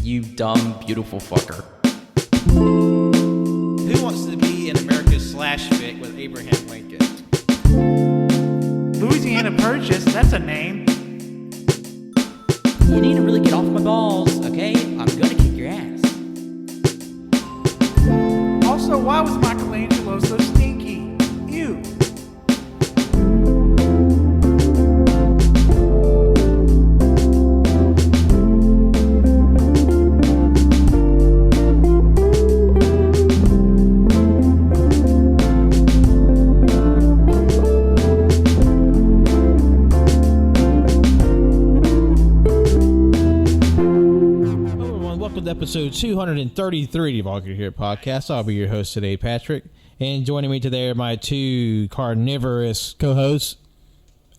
you dumb, beautiful fucker. Who wants to be in America's slash fic with Abraham Lincoln? Louisiana Purchase, that's a name. You need to really get off my balls, okay? I'm gonna kick your ass. Also, why was Michelangelo so stinky? Ew. Episode 233 of AllYouCanHear podcast. I'll be your host today, Patrick, and joining me today are my two carnivorous co-hosts.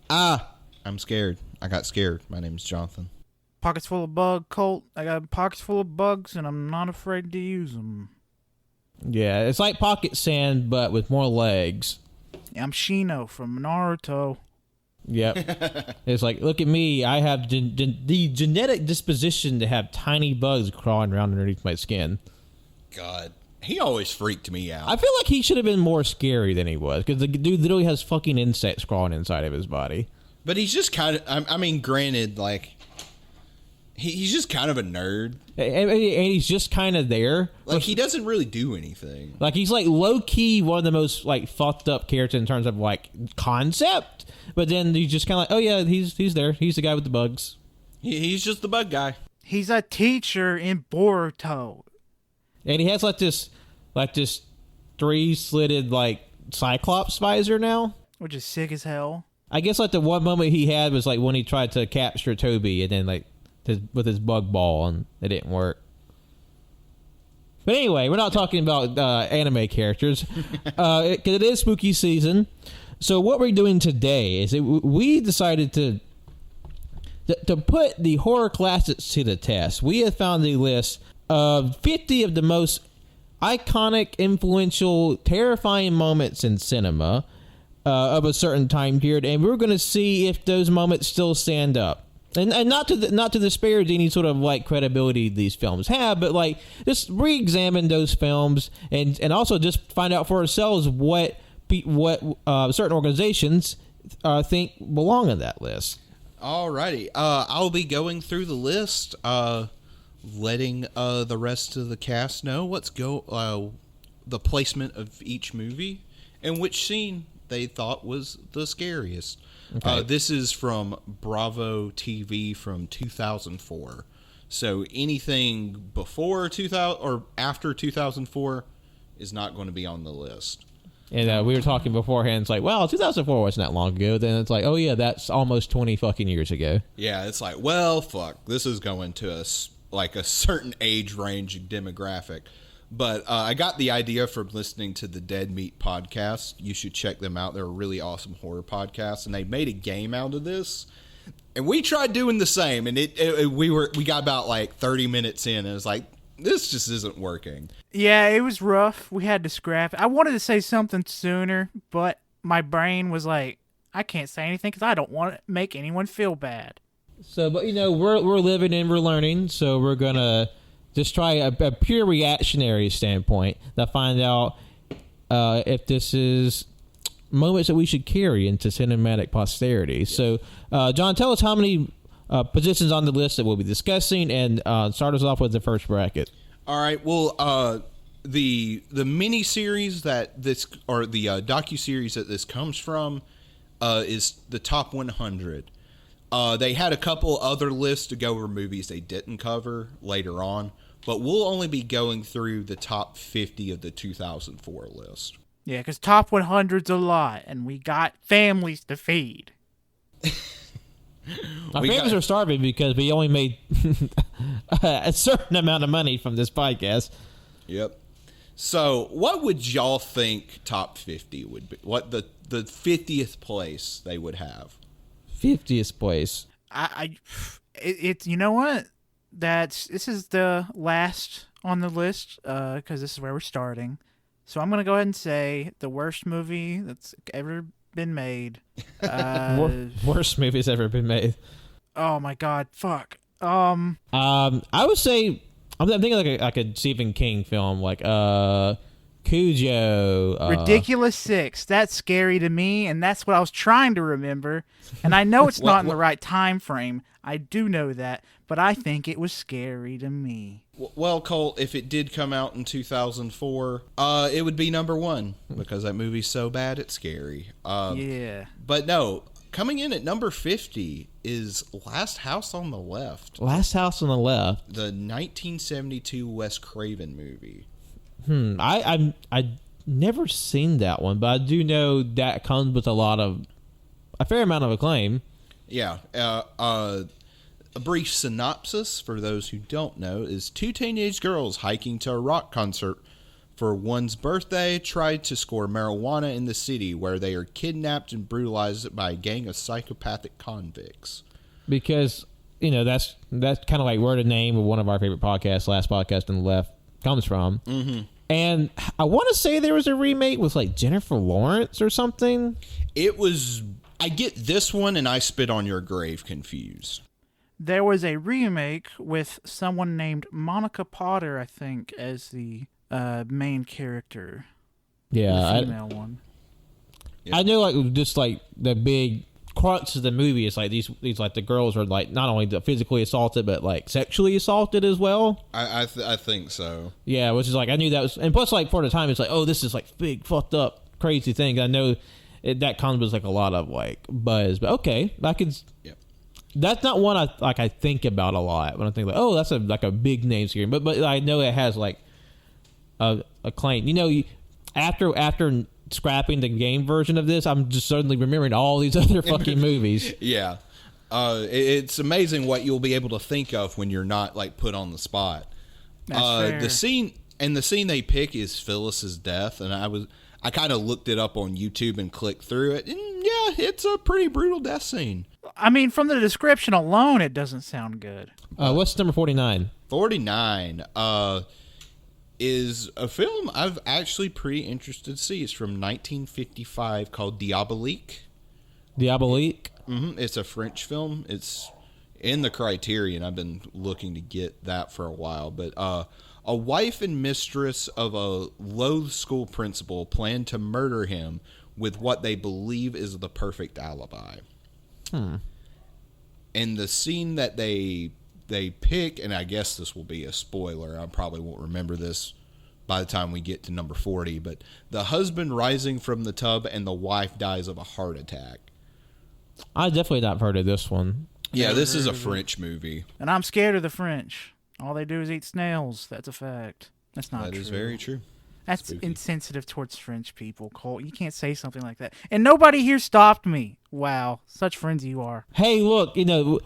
I'm scared. I got scared. My name's Jonathan. Pockets full of bug, Colt. I got pockets full of bugs, and I'm not afraid to use them. Yeah, it's like pocket sand, but with more legs. Yeah, I'm Shino from Naruto. Yep. It's like, look at me. I have the genetic disposition to have tiny bugs crawling around underneath my skin. God, he always freaked me out. I feel like he should have been more scary than he was, because the dude literally has fucking insects crawling inside of his body. But he's just kind of, I mean, granted, like, he's just kind of a nerd. And he's just kind of there. Like, he doesn't really do anything. Like, he's, like, low-key one of the most, like, fucked-up characters in terms of, like, concept. But then he's just kind of like, oh, yeah, he's there. He's the guy with the bugs. He's just the bug guy. He's a teacher in Boruto. And he has, like this three-slitted, like, Cyclops visor now. Which is sick as hell. I guess, like, the one moment he had was, like, when he tried to capture Toby and then, like, with his bug ball, and it didn't work. But anyway, we're not talking about anime characters, because it is spooky season. So what we're doing today is we decided to put the horror classics to the test. We have found a list of 50 of the most iconic, influential, terrifying moments in cinema of a certain time period, and we're going to see if those moments still stand up. And not to disparage any sort of like credibility these films have, but like just re-examine those films and also just find out for ourselves what certain organizations think belong on that list. Alrighty, I'll be going through the list, letting the rest of the cast know the placement of each movie and which scene they thought was the scariest. Okay. This is from Bravo TV from 2004. So anything before 2000 or after 2004 is not going to be on the list. And we were talking beforehand. It's like, well, 2004 wasn't that long ago. Then it's like, oh yeah, that's almost 20 fucking years ago. Yeah, it's like, well, fuck, this is going to a certain age range demographic. But I got the idea from listening to the Dead Meat podcast. You should check them out. They're a really awesome horror podcast, and they made a game out of this. And we tried doing the same, and we got about like 30 minutes in, and it was like, this just isn't working. Yeah, it was rough. We had to scrap it. I wanted to say something sooner, but my brain was like, I can't say anything because I don't want to make anyone feel bad. So, but we're living and we're learning, so we're gonna just try a pure reactionary standpoint to find out if this is moments that we should carry into cinematic posterity. Yes. So, John, tell us how many positions on the list that we'll be discussing, and start us off with the first bracket. All right. Well, the mini-series that this, or the docu-series that this comes from is the top 100. They had a couple other lists to go over movies they didn't cover later on, but we'll only be going through the top 50 of the 2004 list. Yeah, because top 100's a lot, and we got families to feed. Our families are starving because we only made a certain amount of money from this podcast. Yep. So what would y'all think top 50 would be? What the 50th place they would have? 50th place. It's you know what? This is the last on the list because this is where we're starting. So I'm gonna go ahead and say the worst movie that's ever been made. Worst movie that's ever been made. Oh my god! Fuck. I would say I'm thinking like a Stephen King film, like Cujo. Ridiculous Six. That's scary to me, and that's what I was trying to remember. And I know it's not in the right time frame. I do know that, but I think it was scary to me. Well, Colt, if it did come out in 2004, it would be number one because that movie's so bad it's scary. Yeah. But no, coming in at number 50 is Last House on the Left, Last House on the Left. the 1972 Wes Craven movie. I never seen that one, but I do know that comes with a fair amount of acclaim. Yeah. A brief synopsis for those who don't know is two teenage girls hiking to a rock concert for one's birthday try to score marijuana in the city where they are kidnapped and brutalized by a gang of psychopathic convicts. Because, that's kind of like where the name of one of our favorite podcasts, Last Podcast on the Left, comes from. Mm-hmm. And I want to say there was a remake with like Jennifer Lawrence or something. It was... I get this one and I Spit on Your Grave confused. There was a remake with someone named Monica Potter, I think, as the main character. Yeah. The female one. I know, like, just like the big crux of the movie is like these like the girls are like not only physically assaulted but like sexually assaulted as well. I think so. Yeah, which is like I knew that was, and plus like for the time it's like, oh, this is like big fucked up crazy thing. I know that comes with like a lot of like buzz, but okay, I can. Yep. That's not one I think about a lot when I think like, oh, that's a big name scary, but I know it has like a claim. After scrapping the game version of this, I'm just suddenly remembering all these other fucking movies. Yeah. It's amazing what you'll be able to think of when you're not like put on the spot. That's fair. The scene they pick is Phyllis's death, and I kind of looked it up on YouTube and clicked through it, and yeah, it's a pretty brutal death scene. I mean, from the description alone, it doesn't sound good. What's number 49? 49 is a film I've actually pretty interested to see. It's from 1955 called Diabolique. Diabolique? Mm-hmm. It's a French film. It's in the Criterion. I've been looking to get that for a while. But a wife and mistress of a low school principal plan to murder him with what they believe is the perfect alibi. And the scene that they pick, and I guess this will be a spoiler, I probably won't remember this by the time we get to number 40, but the husband rising from the tub and the wife dies of a heart attack. I definitely not heard of this one. Yeah, this is a French movie. And I'm scared of the French. All they do is eat snails. That's a fact. That's not true. That is very true. That's Spooky. insensitive towards French people, Colt. You can't say something like that. And nobody here stopped me. Wow. Such friends you are. Hey, look,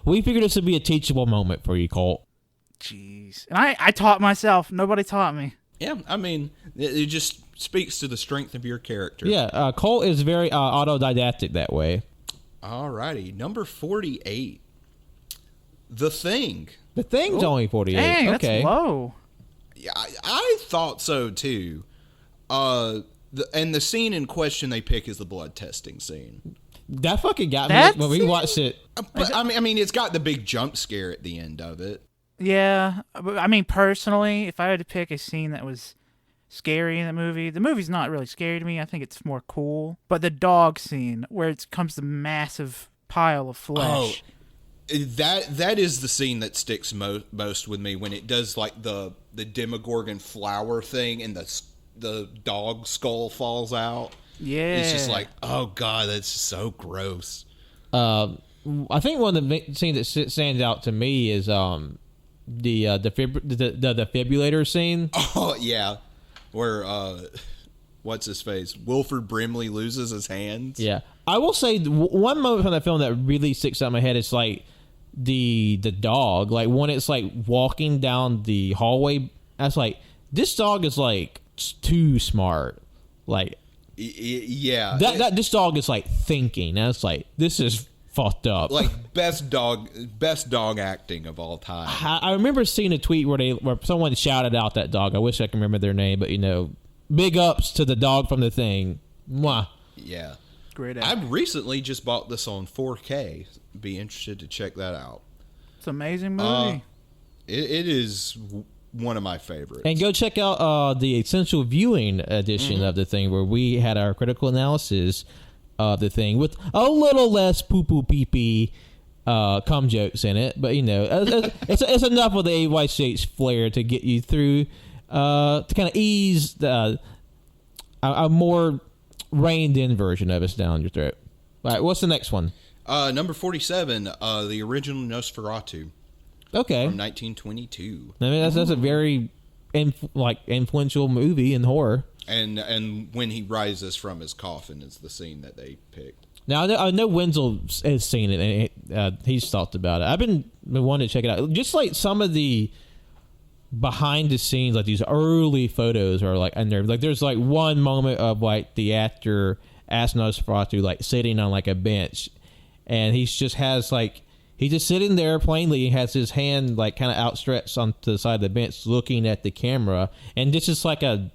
we figured this would be a teachable moment for you, Colt. Jeez. And I taught myself. Nobody taught me. Yeah, I mean, it just speaks to the strength of your character. Yeah, Colt is very autodidactic that way. Alrighty, number 48. The Thing. The Thing's only 48. Dang, okay. that's low. Yeah, I thought so too. And the scene in question they pick is the blood testing scene. That fucking got That me when we scene? watched it. But I mean, it's got the big jump scare at the end of it. Yeah. But, I mean, personally, if I had to pick a scene that was scary in the movie's not really scary to me. I think it's more cool. But the dog scene where it comes the massive pile of flesh. Oh, that is the scene that sticks most with me when it does like the Demogorgon flower thing and the dog skull falls out. Yeah. It's just like, oh god, that's so gross. I think one of the scenes that stands out to me is the defibrillator scene. Oh yeah, where what's his face? Wilford Brimley loses his hands. Yeah, I will say one moment from that film that really sticks out in my head is like the dog, like when it's like walking down the hallway. That's like, this dog is like too smart. Like, yeah, this dog is like thinking. That's like, this is fucked up. Like best dog acting of all time. I remember seeing a tweet where someone shouted out that dog. I wish I can remember their name, but big ups to the dog from The Thing. Mwah. Yeah. Great I acting. recently just bought this on 4K. Be interested to check that out. It's an amazing movie. It is one of my favorites. And go check out the Essential Viewing edition of the thing, where we had our critical analysis of the thing with a little less poo-poo pee-pee cum jokes in it. But, it's enough of the AYCH flair to get you through, to kind of ease a more reined-in version of us down your throat. All right, what's the next one? Number 47, the original Nosferatu. Okay. From 1922. I mean, that's a very influential movie in horror. And when he rises from his coffin is the scene that they picked. Now, I know Wenzel has seen it, and he's talked about it. I've been wanting to check it out. Just like some of the behind the scenes, like these early photos are like unnerving. Like there's like one moment of like the actor as Nosferatu like sitting on like a bench, and he's just sitting there plainly. He has his hand like kind of outstretched onto the side of the bench, looking at the camera, and this is like a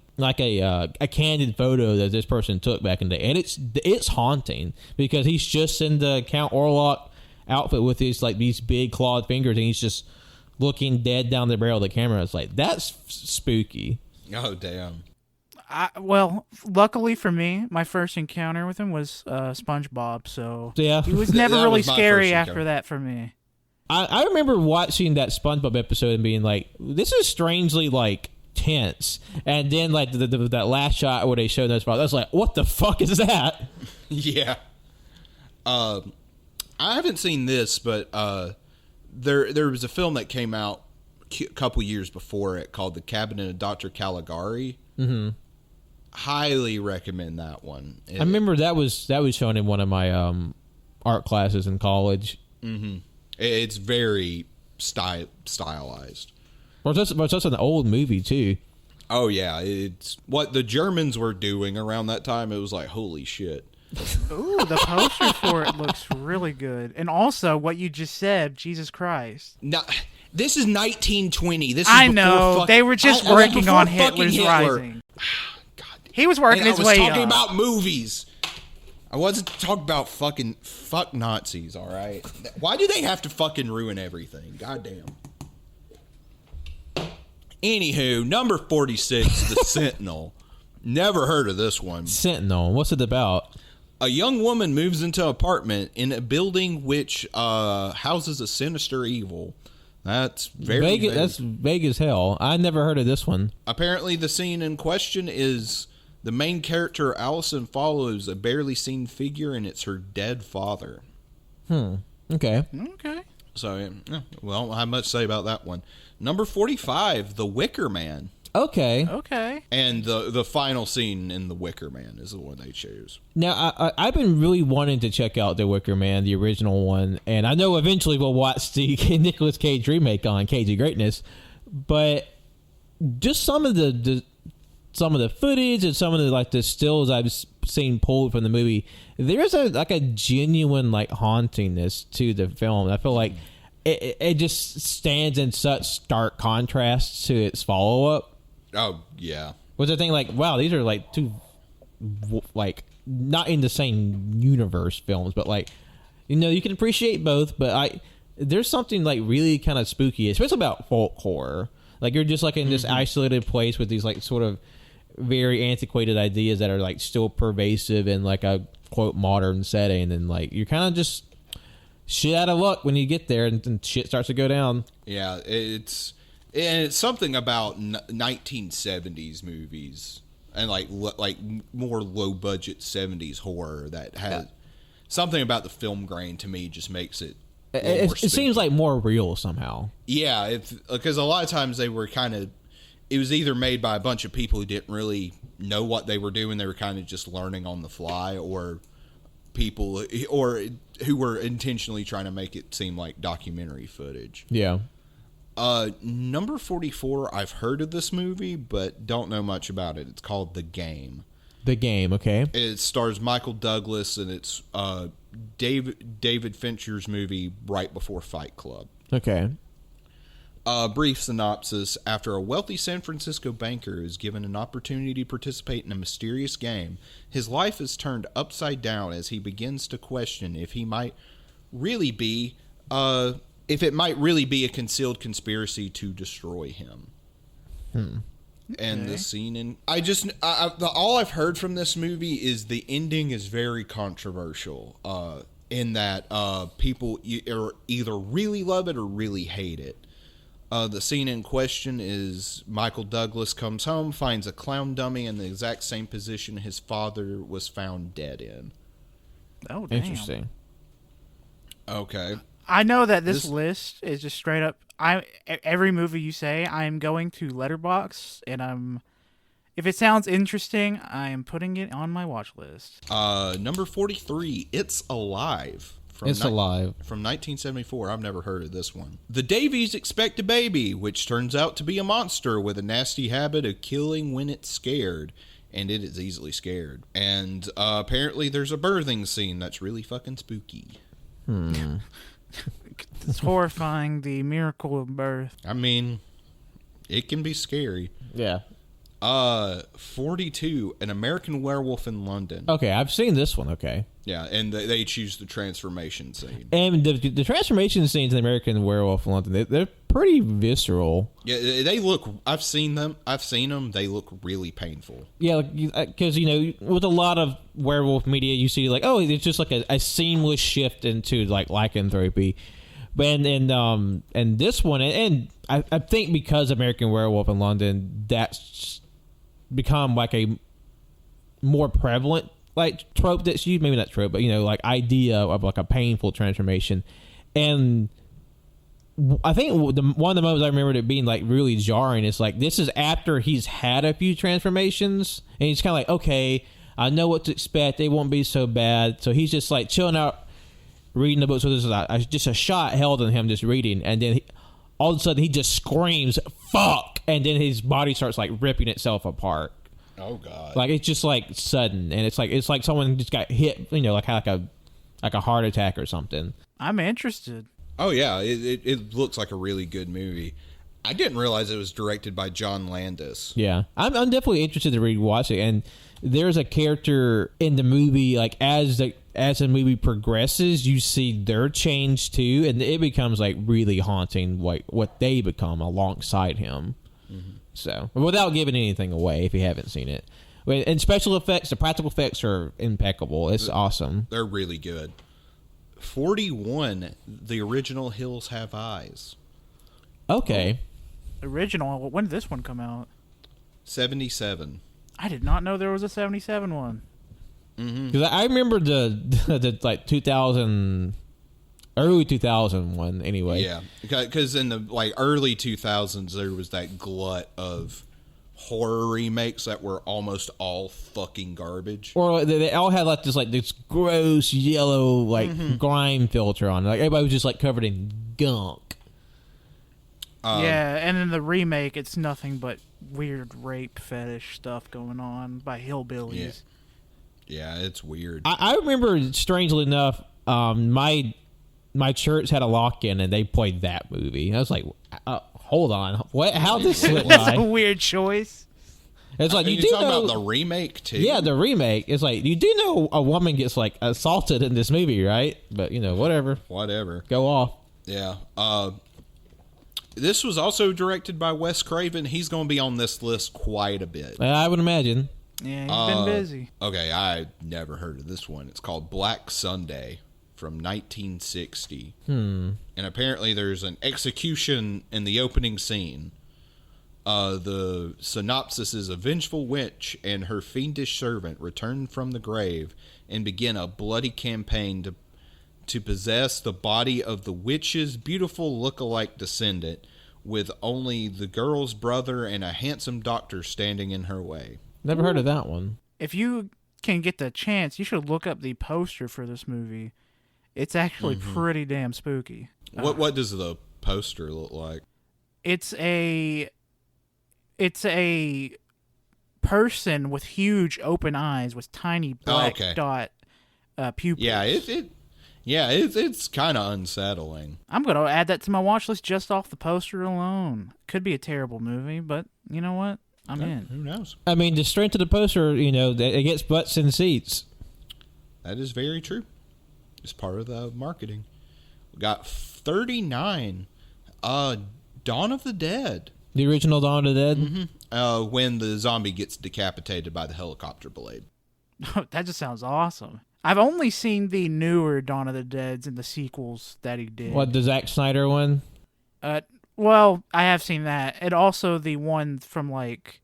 candid photo that this person took back in the day, and it's haunting because he's just in the Count Orlok outfit with these big clawed fingers, and he's just looking dead down the barrel of the camera. It's like, that's spooky. Oh damn. Well, luckily for me, my first encounter with him was SpongeBob, so yeah, he was never That really was my scary first after encounter. that for me. I remember watching that SpongeBob episode and being like, this is strangely like tense, and then like that last shot where they showed Nosferatu, I was like, what the fuck is that? Yeah. I haven't seen this, but there was a film that came out a couple years before it called The Cabinet of Dr. Caligari. Mm-hmm. Highly recommend that one. I remember that was shown in one of my art classes in college. Mm-hmm. It's very stylized. But it's just an old movie too. Oh yeah, it's what the Germans were doing around that time. It was like, holy shit. Ooh, the poster for it looks really good. And also, what you just said, Jesus Christ. No, this is 1920. This is I before know. They were just working before on fucking Hitler's Hitler. Rising. God. He was working And his I was way talking up. about movies. I wasn't talking about fuck Nazis, all right? Why do they have to fucking ruin everything? Goddamn. Anywho, number 46, The Sentinel. Never heard of this one. Sentinel. What's it about? A young woman moves into an apartment in a building which houses a sinister evil. That's very vague. That's vague as hell. I never heard of this one. Apparently, the scene in question is the main character, Allison, follows a barely seen figure, and it's her dead father. Okay. Okay. So, yeah, well, I have much to say about that one. Number 45, The Wicker Man. Okay. Okay. And the final scene in The Wicker Man is the one they chose. Now, I've been really wanting to check out The Wicker Man, the original one, and I know eventually we'll watch the Nicolas Cage remake on Cage of Greatness, but just some of the footage and some of the stills I've seen pulled from the movie, there's a genuine hauntingness to the film. I feel like it just stands in such stark contrast to its follow-up. Oh, yeah. Was the thing wow, these are two not in the same universe films, but you can appreciate both, but there's something really kind of spooky, especially about folk horror. You're just in this isolated place with these sort of very antiquated ideas that are still pervasive in a quote modern setting, and you're kind of just shit out of luck when you get there and shit starts to go down. Yeah, it's something about 1970s movies and more low budget 70s horror that has something about the film grain to me just makes it. It seems more real somehow. Yeah, because a lot of times they were it was either made by a bunch of people who didn't really know what they were doing. They were kind of just learning on the fly, or people who were intentionally trying to make it seem like documentary footage. Yeah. Number 44, I've heard of this movie, but don't know much about it. It's called The Game. The Game, okay. It stars Michael Douglas, and it's David Fincher's movie right before Fight Club. Okay. Brief synopsis. After a wealthy San Francisco banker is given an opportunity to participate in a mysterious game, his life is turned upside down as he begins to question if it might really be a concealed conspiracy to destroy him. And the scene in all I've heard from this movie is the ending is very controversial. In that people either really love it or really hate it. The scene in question is Michael Douglas comes home, finds a clown dummy in the exact same position his father was found dead in. Oh, damn. Interesting. Okay. I know that this list is just straight up. Every movie you say, I'm going to Letterboxd, and if it sounds interesting, I am putting it on my watch list. Number 43, It's Alive. Alive. From 1974. I've never heard of this one. The Davies expect a baby, which turns out to be a monster with a nasty habit of killing when it's scared. And it is easily scared. And apparently there's a birthing scene that's really fucking spooky. It's horrifying, the miracle of birth. I mean, it can be scary. Yeah. 42, An American Werewolf in London. Okay, I've seen this one. Okay. Yeah, and they choose the transformation scene. And the transformation scenes in the American Werewolf in London, they're pretty visceral. Yeah, they look. I've seen them. They look really painful. Yeah, because with a lot of werewolf media, you see like, oh, it's just like a seamless shift into like lycanthropy. And this one, and I think because American Werewolf in London, that's become like a more prevalent like trope that's used, maybe not trope, but like idea of like a painful transformation. And I think one of the moments I remembered it being like really jarring is like this is after he's had a few transformations, and he's kind of like, okay, I know what to expect. They won't be so bad. So he's just like chilling out, reading the book. So there's just a shot held on him just reading, and then all of a sudden he just screams "fuck," and then his body starts like ripping itself apart. Oh God! Like it's just like sudden, and it's like someone just got hit, like a heart attack or something. I'm interested. Oh yeah, it looks like a really good movie. I didn't realize it was directed by John Landis. Yeah, I'm definitely interested to rewatch it. And there's a character in the movie, like as the movie progresses, you see their change too, and it becomes like really haunting, like what they become alongside him. Mm-hmm. So, without giving anything away, if you haven't seen it, and special effects, the practical effects are impeccable. It's awesome. They're really good. 41, The Original Hills Have Eyes. Okay. Original. When did this one come out? 77. I did not know there was a 77 one. Because I remember the like 2000, early 2000 one anyway. Yeah, because in the like early 2000s there was that glut of horror remakes that were almost all fucking garbage. Or they all had like this gross yellow like grime filter on. Like everybody was just like covered in gunk. Yeah, and in the remake, it's nothing but weird rape fetish stuff going on by hillbillies. Yeah, it's weird. I remember, strangely enough, my church had a lock-in and they played that movie. I was like, hold on, what? How this slip That's by? a weird choice. It's like you do talking know about the remake too. Yeah, the remake. It's like you do know a woman gets like assaulted in this movie, right? But whatever. Go off. Yeah. This was also directed by Wes Craven. He's going to be on this list quite a bit. I would imagine. Yeah, he's been busy. Okay, I never heard of this one. It's called Black Sunday from 1960. And apparently there's an execution in the opening scene. The synopsis is: a vengeful witch and her fiendish servant return from the grave and begin a bloody campaign to possess the body of the witch's beautiful look-alike descendant, with only the girl's brother and a handsome doctor standing in her way. Never heard of that one. If you can get the chance, you should look up the poster for this movie. It's actually pretty damn spooky. What does the poster look like? It's a person with huge open eyes with tiny black dot pupils. Yeah, it's kind of unsettling. I'm going to add that to my watch list just off the poster alone. Could be a terrible movie, but you know what? I'm in. Who knows? I mean, the strength of the poster, it gets butts in seats. That is very true. It's part of the marketing. We got 39. Dawn of the Dead. The original Dawn of the Dead? When the zombie gets decapitated by the helicopter blade. That just sounds awesome. I've only seen the newer Dawn of the Deads and the sequels that he did. What, the Zack Snyder one? Well, I have seen that. And also the one from, like,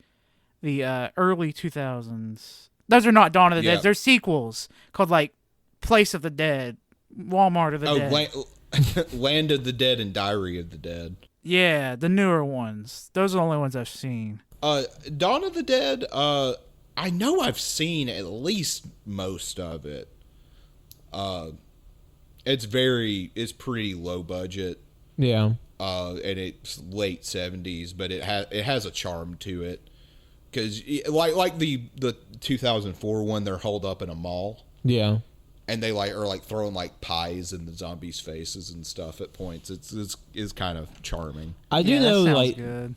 the early 2000s. Those are not Dawn of the Dead. They're sequels called, like, Place of the Dead, Walmart of the Dead. Land of the Dead and Diary of the Dead. Yeah, the newer ones. Those are the only ones I've seen. Dawn of the Dead, I know I've seen at least most of it. It's pretty low budget. Yeah. And it's late 70s, but it has a charm to it. Because like the 2004 one, they're holed up in a mall. Yeah. And they are throwing pies in the zombies' faces and stuff at points. It's kind of charming. I do know good.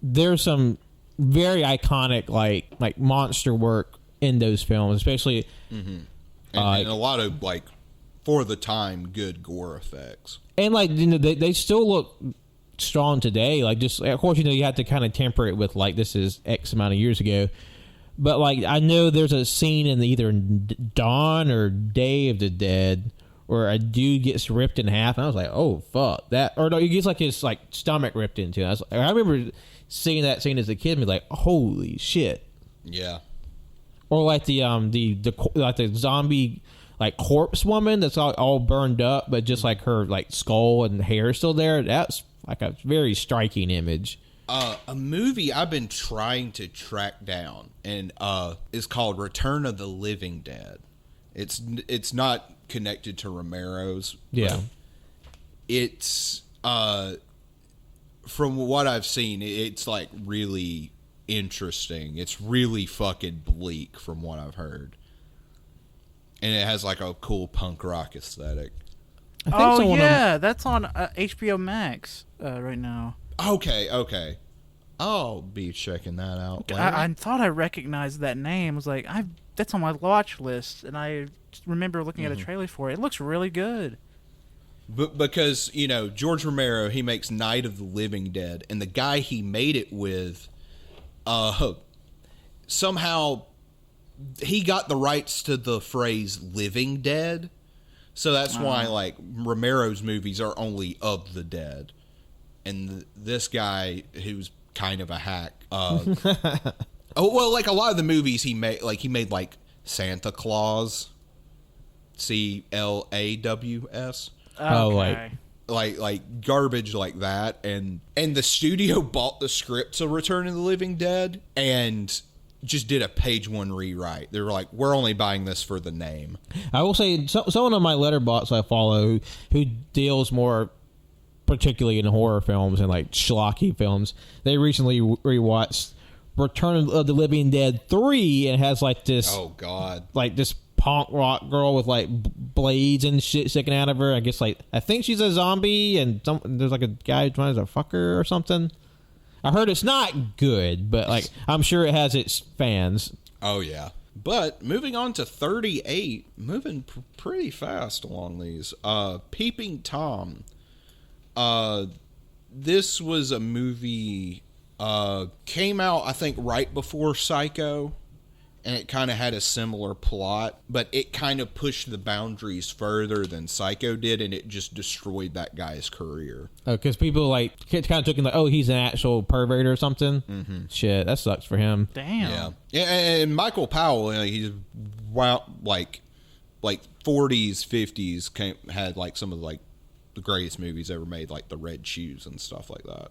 There's some very iconic like monster work in those films, especially and a lot of for the time good gore effects. And they still look strong today. Of course you have to kind of temper it with this is X amount of years ago. But, I know there's a scene in either Dawn or Day of the Dead where a dude gets ripped in half, and I was like, oh, fuck. That, or no, he gets, his, stomach ripped into. I remember seeing that scene as a kid and be like, holy shit. Yeah. Or, the zombie, corpse woman that's all burned up, but just, her, skull and hair is still there. That's, a very striking image. A movie I've been trying to track down and is called Return of the Living Dead. It's not connected to Romero's. Yeah. It's from what I've seen, it's really interesting. It's really fucking bleak from what I've heard. And it has a cool punk rock aesthetic. Oh yeah, that's on HBO Max right now. Okay. I'll be checking that out later. I thought I recognized that name. I was like, that's on my watch list, and I remember looking at a trailer for it. It looks really good. But because, George Romero, he makes Night of the Living Dead, and the guy he made it with, somehow he got the rights to the phrase Living Dead. So that's why, Romero's movies are only of the dead. And this guy, who's kind of a hack. A lot of the movies he made, he made Santa Claus, CLAWS. Okay. Like garbage like that, and the studio bought the script to Return of the Living Dead and just did a page one rewrite. They were like, we're only buying this for the name. I will say, someone on my letterbox I follow who deals more particularly in horror films and schlocky films, they recently rewatched Return of the Living Dead 3 and has this, oh god, this punk rock girl with blades and shit sticking out of her. I guess I think she's a zombie and there's a guy trying to fuck her or something. I heard it's not good, but I'm sure it has its fans. Oh yeah. But moving on to 38, moving pretty fast along these. Peeping Tom. This was a movie, came out, I think, right before Psycho, and it kind of had a similar plot, but it kind of pushed the boundaries further than Psycho did, and it just destroyed that guy's career. Oh, because people, kind of took him he's an actual pervert or something? Mm-hmm. Shit, that sucks for him. Damn. Yeah, and Michael Powell, he's, 40s, 50s, had, some of, the greatest movies ever made, The Red Shoes and stuff like that.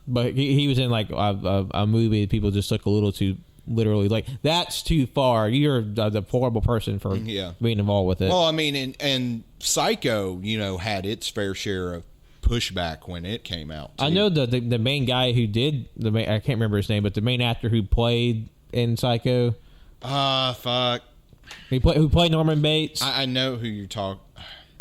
But he was in a movie that people just took a little too literally. That's too far. You're the horrible person for being involved with it. Well, I mean, and Psycho, had its fair share of pushback when it came out, too. I know the main guy who did I can't remember his name, but the main actor who played in Psycho. Fuck. Who played Norman Bates. I know who you're talking.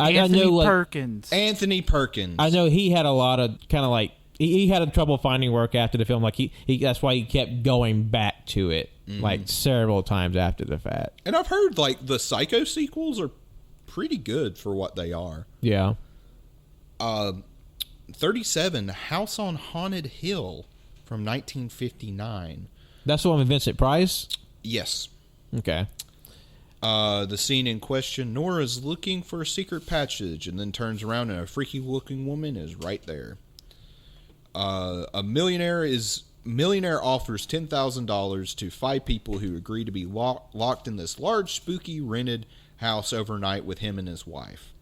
Anthony Perkins. Anthony Perkins. I know he had a lot of kind of he had trouble finding work after the film. He that's why he kept going back to it several times after the fact. And I've heard the Psycho sequels are pretty good for what they are. Yeah. 37, House on Haunted Hill. from 1959. That's the one with Vincent Price? Yes. Okay. The scene in question, Nora's looking for a secret passage and then turns around and a freaky-looking woman is right there. A millionaire offers $10,000 to 5 people who agree to be locked in this large, spooky, rented house overnight with him and his wife.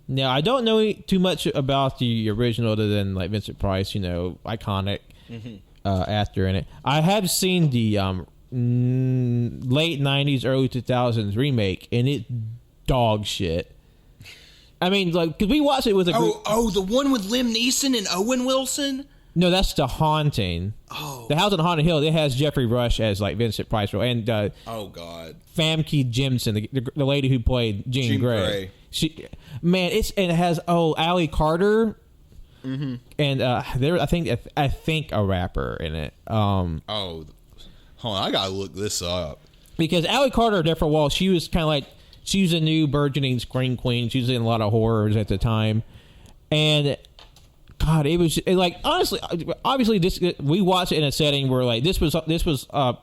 Now, I don't know too much about the original other than like Vincent Price, iconic actor in it. I have seen the late 90s, early 2000s remake, and it's dog shit. I mean, like, because we watched it with a group. Oh, the one with Liam Neeson and Owen Wilson? No, that's The Haunting. Oh. The House on Haunted Hill, it has Jeffrey Rush as, like, Vincent Price. And oh, God. Famke Jemison, the lady who played Jean Grey. It has, Allie Carter. Mm-hmm. And I think a rapper in it. Hold on, I gotta look this up. Because Allie Carter, there for a while, she was kind of like, she was a new burgeoning scream queen. She was in a lot of horrors at the time. And God, it was like, honestly, obviously we watched it in a setting where like this was a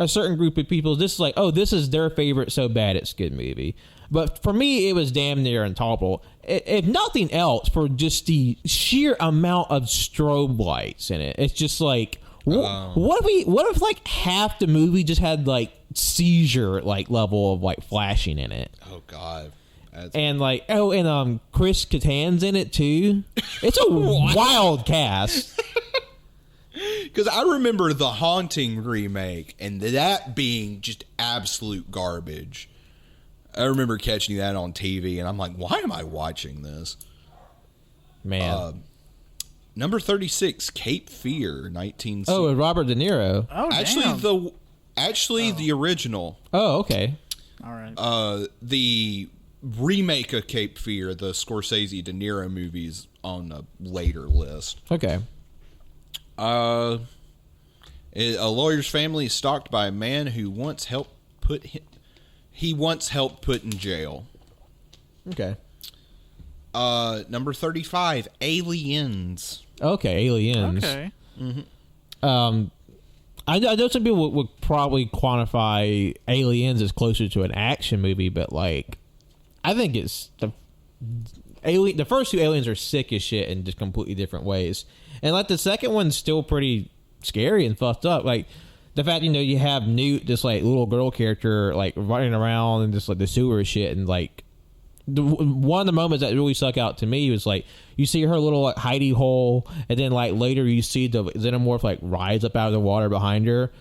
certain group of people. This is like, this is their favorite so bad it's good movie. But for me, it was damn near intolerable. If nothing else, for just the sheer amount of strobe lights in it. It's just like, what if like half the movie just had like seizure like level of like flashing in it? Oh, God. And like, Chris Kattan's in it too. It's a wild cast. Because I remember The Haunting remake and that being just absolute garbage. I remember catching that on TV and I'm like, why am I watching this? Man. Number 36, Cape Fear, 1960. Oh, with Robert De Niro. Oh, Actually, the original. Oh, okay. All right. The remake of Cape Fear, the Scorsese De Niro movies, on a later list. Okay. A lawyer's family is stalked by a man who once helped put in jail. Okay. Number 35, Aliens. Okay, Aliens. Okay. Mm-hmm. I know some people would probably quantify Aliens as closer to an action movie, but like, I think it's the first two Aliens are sick as shit in just completely different ways, and like the second one's still pretty scary and fucked up. Like the fact you have Newt, this like little girl character, like running around and just like the sewer shit, and like one of the moments that really stuck out to me was like you see her little like hidey hole, and then like later you see the xenomorph like rise up out of the water behind her.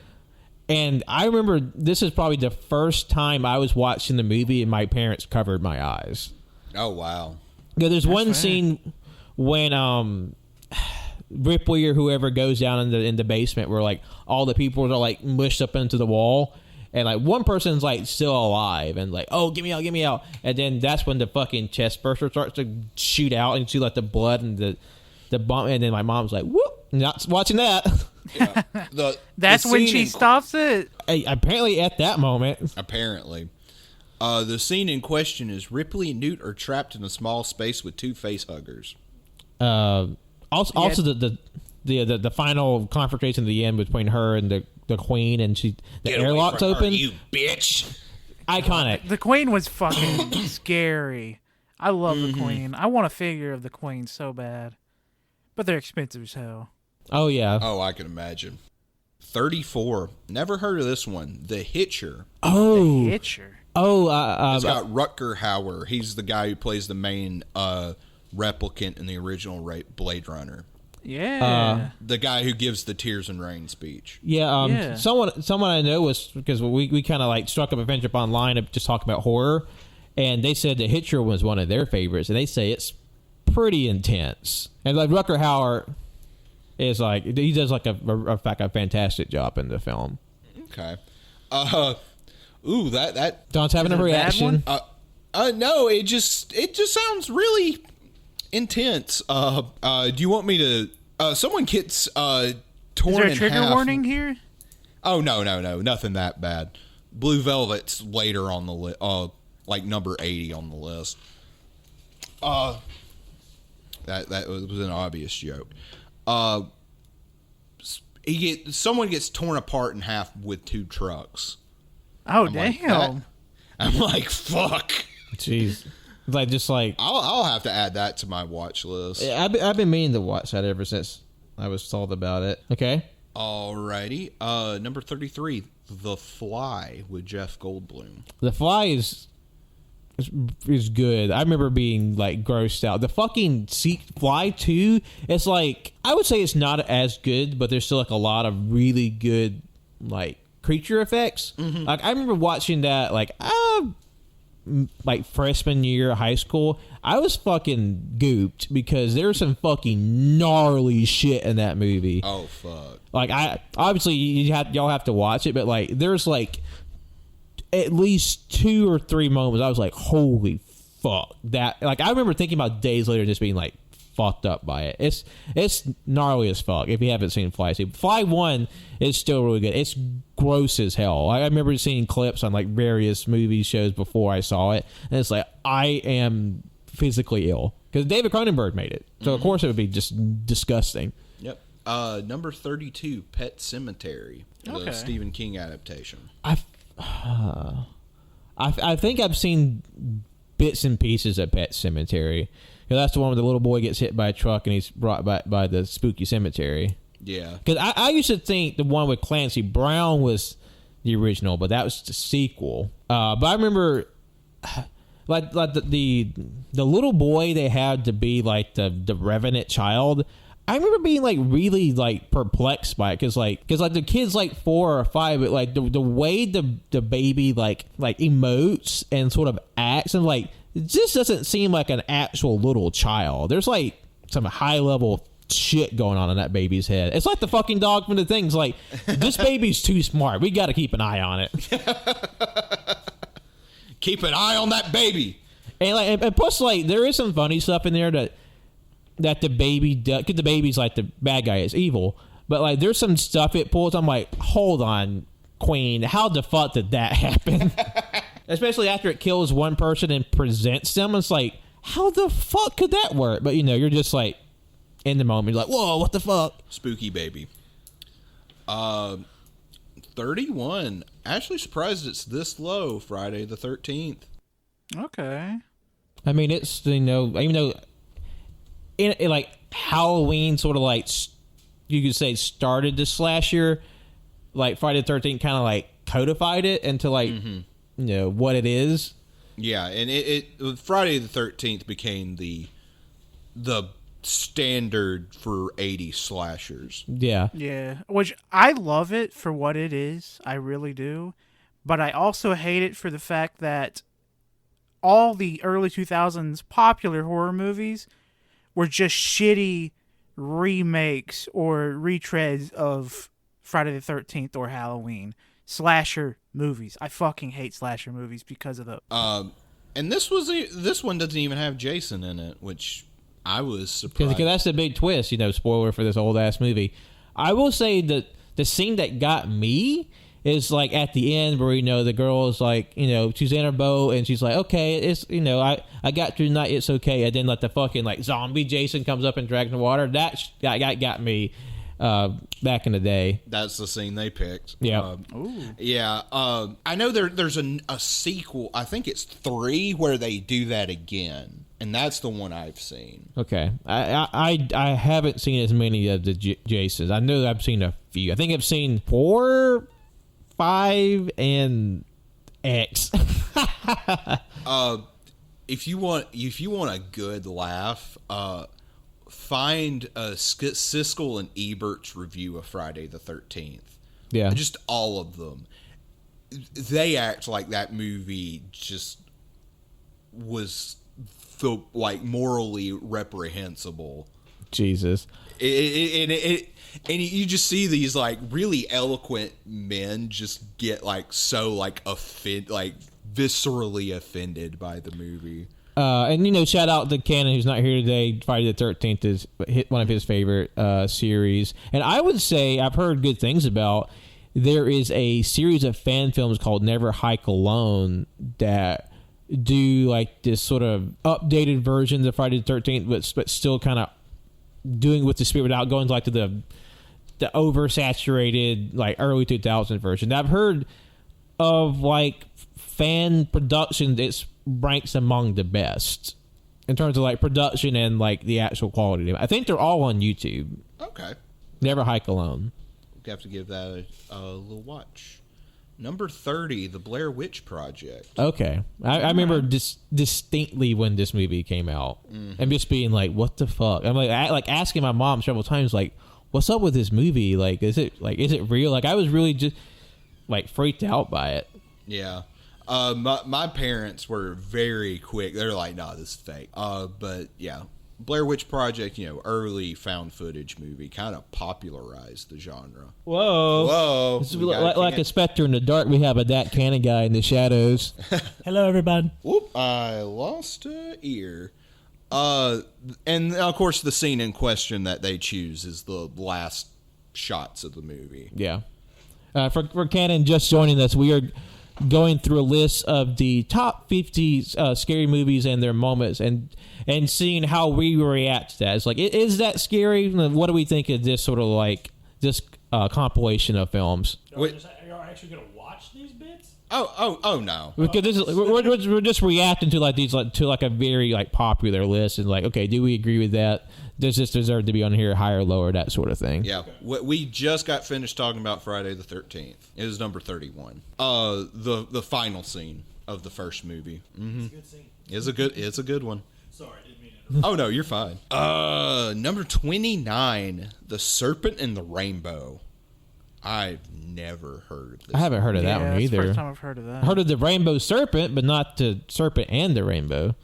And I remember this is probably the first time I was watching the movie and my parents covered my eyes. Oh, wow. Yeah, there's one scene when Ripley or whoever goes down in the basement where like all the people are like mushed up into the wall, and like one person's like still alive and like, oh, get me out, and then that's when the fucking chest burster starts to shoot out and you see like the blood and the bump, and then my mom's like, whoop, not watching that. Yeah. That's when she stops it. Apparently at that moment. Apparently. The scene in question is Ripley and Newt are trapped in a small space with two face huggers. Also the final confrontation at the end between her and the Queen, and the airlock's open. You bitch. Iconic. The Queen was fucking scary. I love the Queen. I want a figure of the Queen so bad, but they're expensive as hell. Oh yeah. Oh, I can imagine. 34. Never heard of this one. The Hitcher. Oh. The Hitcher. Oh, it's got Rutger Hauer. He's the guy who plays the main replicant in the original Blade Runner. Yeah. The guy who gives the Tears and Rain speech. Yeah. Yeah. Someone I know was, because we kind of like struck up a friendship online of just talking about horror, and they said the Hitcher was one of their favorites, and they say it's pretty intense. And like Rutger Hauer is like, he does like a fantastic job in the film. Okay. Ooh, that Don's having a reaction. No, it just sounds really intense. Do you want me to? Someone gets torn in half. Is there a trigger warning here? Oh no, nothing that bad. Blue Velvet's later on the list, like number 80 on the list. That was an obvious joke. someone gets torn apart in half with 2 trucks. Oh, I'm like, damn. I'm like, fuck. Jeez. Like, just like... I'll have to add that to my watch list. I've been meaning to watch that ever since I was told about it. Okay. Alrighty. Number 33, The Fly with Jeff Goldblum. The Fly is good. I remember being like grossed out. The fucking Fly 2, it's like, I would say it's not as good, but there's still like a lot of really good like creature effects. Like I remember watching that like freshman year of high school. I was fucking gooped because there's some fucking gnarly shit in that movie. Oh fuck. Like I obviously y'all have to watch it, but like there's like at least 2 or 3 moments I was like, holy fuck. That, like, I remember thinking about days later just being like fucked up by it. It's gnarly as fuck if you haven't seen Fly 2. Fly 1 is still really good. It's gross as hell. I remember seeing clips on like various movie shows before I saw it, and it's like, I am physically ill because David Cronenberg made it, so of course it would be just disgusting. Yep. Number 32, Pet Sematary, the Stephen King adaptation. I think I've seen bits and pieces of Pet Sematary. That's the one where the little boy gets hit by a truck and he's brought back by the spooky cemetery. Yeah. Because I used to think the one with Clancy Brown was the original, but that was the sequel. But I remember, like the little boy they had to be like the revenant child. I remember being like really like perplexed by it because the kid's like 4 or 5, but like the way the baby like emotes and sort of acts, and like it just doesn't seem like an actual little child. There's like some high level shit going on in that baby's head. It's like the fucking dog from The Thing's like, this baby's too smart. We got to keep an eye on it. Keep an eye on that baby. And like, and plus like there is some funny stuff in there that the baby does, because the baby's like the bad guy, is evil, but like there's some stuff it pulls. I'm like, hold on, Queen, how the fuck did that happen? Especially after it kills one person and presents them. It's like, how the fuck could that work? But you're just like in the moment, you're like, whoa, what the fuck? Spooky baby. 31. Actually surprised it's this low. Friday the 13th. Okay. I mean, it's, even though in like Halloween sort of like, you could say, started the slasher, like Friday the 13th kind of like codified it into like, what it is. Yeah, and it Friday the 13th became the standard for 80 slashers. Yeah. Yeah, which I love it for what it is. I really do. But I also hate it for the fact that all the early 2000s popular horror movies were just shitty remakes or retreads of Friday the 13th or Halloween. Slasher movies. I fucking hate slasher movies because of the... And this one doesn't even have Jason in it, which I was surprised. Because that's the big twist, spoiler for this old-ass movie. I will say that the scene that got me is like at the end where, the girl is like, she's in her boat and she's like, okay, it's, I got through the night, it's okay. And then like the fucking like zombie Jason comes up and drags in the water. That got me back in the day. That's the scene they picked. Yeah. I know there's a sequel. I think it's 3 where they do that again. And that's the one I've seen. Okay. I haven't seen as many of the Jasons. I know I've seen a few. I think I've seen 4, 5, and X. If you want a good laugh, find Siskel and Ebert's review of Friday the 13th. Yeah. Just all of them. They act like that movie just was like morally reprehensible. Jesus. And you just see these like really eloquent men just get like so like viscerally offended by the movie. And shout out to Cannon, who's not here today. Friday the 13th is one of his favorite series, and I would say I've heard good things about. There is a series of fan films called Never Hike Alone that do like this sort of updated version of Friday the 13th, but still kind of doing with the spirit without going like to the the oversaturated like early 2000s version. I've heard of like fan production that's ranks among the best in terms of like production and like the actual quality. I think they're all on YouTube. Okay. Never Hike Alone. We have to give that a little watch. Number 30, The Blair Witch Project. Okay. I remember distinctly when this movie came out and just being like, what the fuck? I'm like asking my mom several times, like, what's up with this movie? Like, is it real? Like, I was really just like freaked out by it. Yeah. My parents were very quick. They're like, nah, this is fake. But yeah, Blair Witch Project, early found footage movie, kind of popularized the genre. Whoa. This is like a specter in the dark. We have a Dat Cannon guy in the shadows. Hello, everybody. Whoop, I lost an ear. And of course, the scene in question that they choose is the last shots of the movie. Yeah. For Cannon just joining us, we are going through a list of the top 50 scary movies and their moments and seeing how we react to that. It's like, is that scary? What do we think of this sort of like this compilation of films? Are y'all actually going to watch these bits? Oh no. Because we're just reacting to like these to like a very like popular list and like, okay, do we agree with that? Does this deserve to be on here, higher, lower, that sort of thing? Yeah, we just got finished talking about Friday the 13th. It was number 31. The final scene of the first movie. Mm-hmm. It's a good scene. It's a good one. Sorry, didn't mean it. Oh no, you're fine. Number 29, The Serpent and the Rainbow. I've never heard of this. I haven't heard of that one either. That's the first time I've heard of that. I heard of the Rainbow Serpent, but not the Serpent and the Rainbow.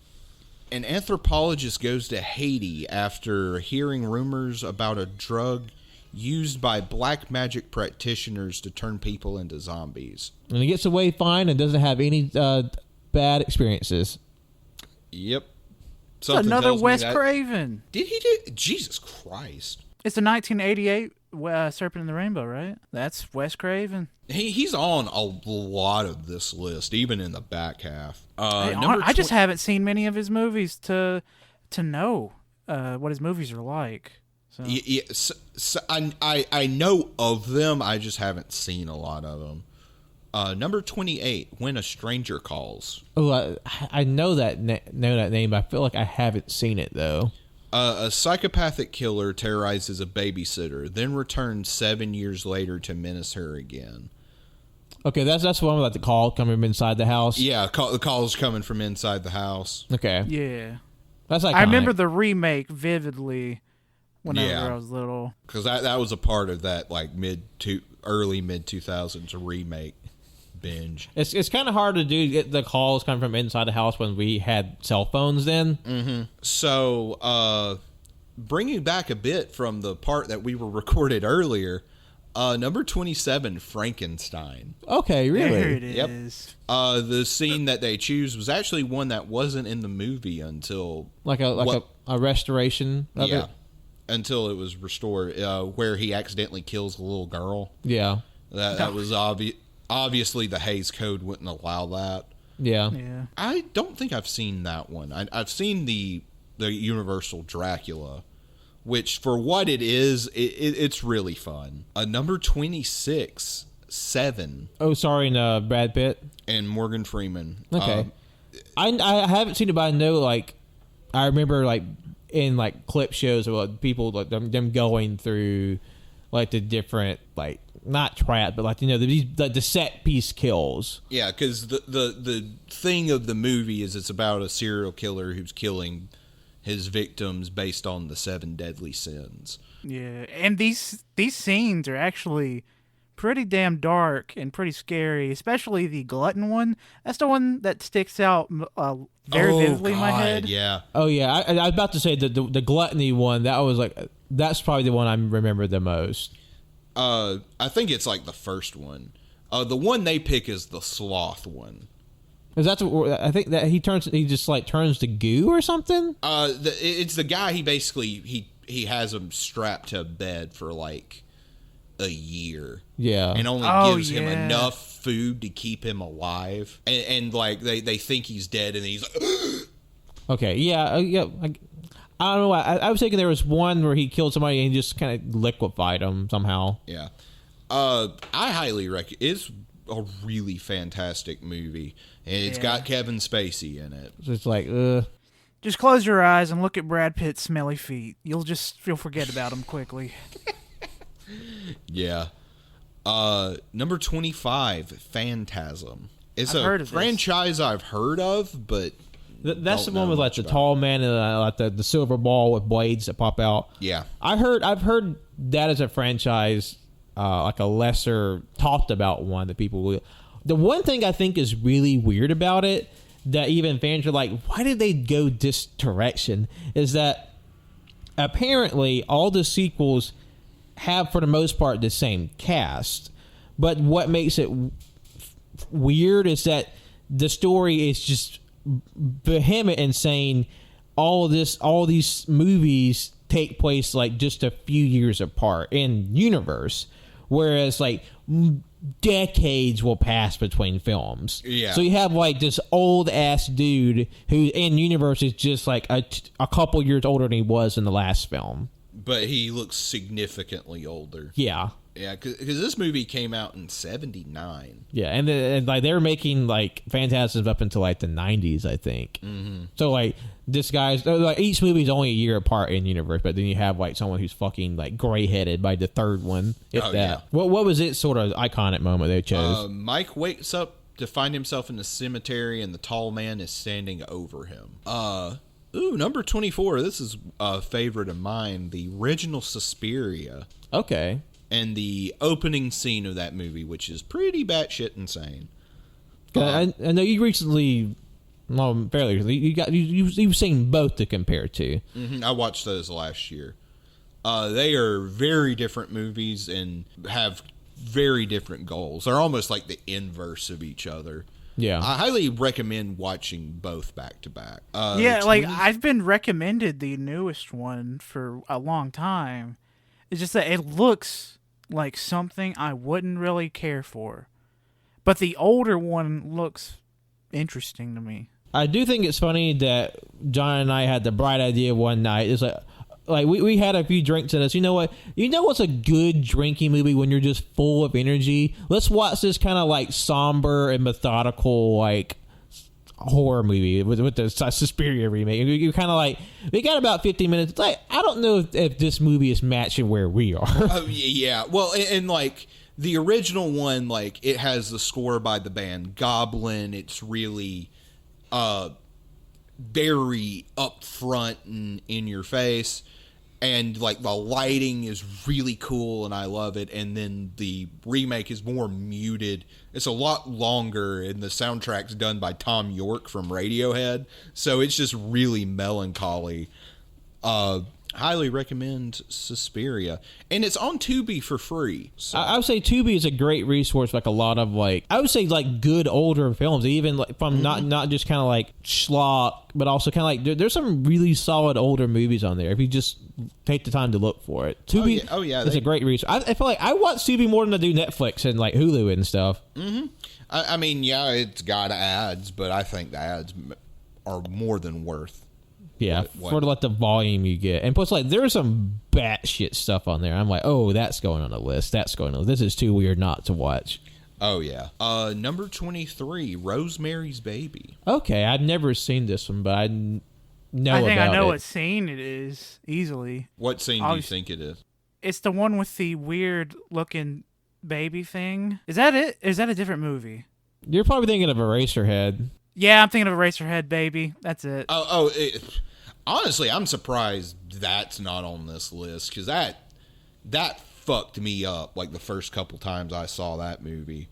An anthropologist goes to Haiti after hearing rumors about a drug used by black magic practitioners to turn people into zombies. And he gets away fine and doesn't have any bad experiences. Yep. It's another Wes Craven. Did he do? Jesus Christ. It's the 1988 Serpent and the Rainbow, right? That's Wes Craven. He's on a lot of this list, even in the back half. I just haven't seen many of his movies to know what his movies are like. So. Yeah, I know of them. I just haven't seen a lot of them. Number 28, When a Stranger Calls. Oh, I know that name, but I feel like I haven't seen it though. A psychopathic killer terrorizes a babysitter, then returns 7 years later to menace her again. Okay, that's one like the call coming from inside the house. Yeah, the call's coming from inside the house. Okay. Yeah. That's iconic. I remember the remake vividly whenever I was little. Because that was a part of that like early mid 2000s remake binge. It's kind of hard to get the calls coming from inside the house when we had cell phones then. Mm-hmm. So, bringing back a bit from the part that we were recorded earlier, number 27, Frankenstein. Okay, really? There it is. Yep. The scene that they choose was actually one that wasn't in the movie until like a restoration of it. Until it was restored, where he accidentally kills a little girl. Yeah, that was obvious. Obviously, the Hays Code wouldn't allow that. Yeah. I don't think I've seen that one. I've seen the Universal Dracula, which for what it is, it's really fun. Number 26, Seven. Oh, sorry, and Brad Pitt and Morgan Freeman. Okay, I haven't seen it, but I know like I remember like in like clip shows of people like them going through like the different like. Not trap, but like the set piece kills. Yeah, because the thing of the movie is it's about a serial killer who's killing his victims based on the 7 deadly sins. Yeah, and these scenes are actually pretty damn dark and pretty scary, especially the glutton one. That's the one that sticks out very vividly in my head. Yeah. Oh yeah, I was about to say the gluttony one. That was like that's probably the one I remember the most. I think it's like the first one. The one they pick is the sloth one. Is that I think that he just like turns to goo or something? It's the guy. He basically he has him strapped to a bed for like a year. Yeah, and only gives him enough food to keep him alive. And like they think he's dead, and he's like, okay, yeah. I don't know. I was thinking there was one where he killed somebody and he just kind of liquefied them somehow. Yeah. I highly recommend. It's a really fantastic movie, and it's got Kevin Spacey in it. So it's like, Just close your eyes and look at Brad Pitt's smelly feet. You'll forget about him quickly. Yeah. Number 25, Phantasm. It's I've heard a of this. franchise I've heard of, but that's the don't one know with like much the about tall man and like the silver ball with blades that pop out. Yeah. I've heard that as a franchise, like a lesser talked about one that people will. The one thing I think is really weird about it, that even fans are like, why did they go this direction? Is that apparently all the sequels have, for the most part, the same cast. But what makes it weird is that the story is just vehement in saying all these movies take place like just a few years apart in universe, whereas like decades will pass between films. Yeah. So you have like this old ass dude who in universe is just like a couple years older than he was in the last film. But he looks significantly older. Yeah. Yeah, because this movie came out in 79. Yeah, and like they were making like Phantasms up until like the 90s, I think. Mm-hmm. So like this guy's like each movie's only a year apart in universe, but then you have like someone who's fucking like gray headed by the third one. If that. Yeah. What was it sort of iconic moment they chose? Mike wakes up to find himself in the cemetery, and the tall man is standing over him. Number 24. This is a favorite of mine. The original Suspiria. Okay. And the opening scene of that movie, which is pretty batshit insane. I know you recently, well, fairly recently, you've seen both to compare to. Mm-hmm, I watched those last year. They are very different movies and have very different goals. They're almost like the inverse of each other. Yeah. I highly recommend watching both back to back. I've been recommended the newest one for a long time. It's just that it looks like something I wouldn't really care for. But the older one looks interesting to me. I do think it's funny that John and I had the bright idea one night. It's like we had a few drinks in us. You know what? You know what's a good drinking movie when you're just full of energy? Let's watch this kind of like somber and methodical like horror movie with the Suspiria remake. You're kind of like, we got about 15 minutes. It's like, I don't know if this movie is matching where we are. Oh, yeah. Well, and like the original one, like it has the score by the band Goblin. It's really very upfront and in your face. And like the lighting is really cool and I love it. And then the remake is more muted. It's a lot longer and the soundtrack's done by Tom York from Radiohead. So it's just really melancholy. Highly recommend Suspiria. And it's on Tubi for free. So. I would say Tubi is a great resource for like a lot of like, I would say like good older films, even like from not just kind of like schlock, but also kind of like there's some really solid older movies on there if you just take the time to look for it. Tubi is a great resource. I feel like I watch Tubi more than I do Netflix and like Hulu and stuff. Mm-hmm. I mean, yeah, it's got ads, but I think the ads are more than worth. Yeah, for like the volume you get. And plus, like, there's some batshit stuff on there. I'm like, oh, that's going on the list. That's going on. This is too weird not to watch. Oh, yeah. Number 23, Rosemary's Baby. Okay, I've never seen this one, but I know about it. I think I know what scene it is, easily. What scene do you think it is? It's the one with the weird-looking baby thing. Is that it? Is that a different movie? You're probably thinking of Eraserhead. Yeah, I'm thinking of Eraserhead, baby. That's it. Honestly, I'm surprised that's not on this list because that fucked me up like the first couple times I saw that movie.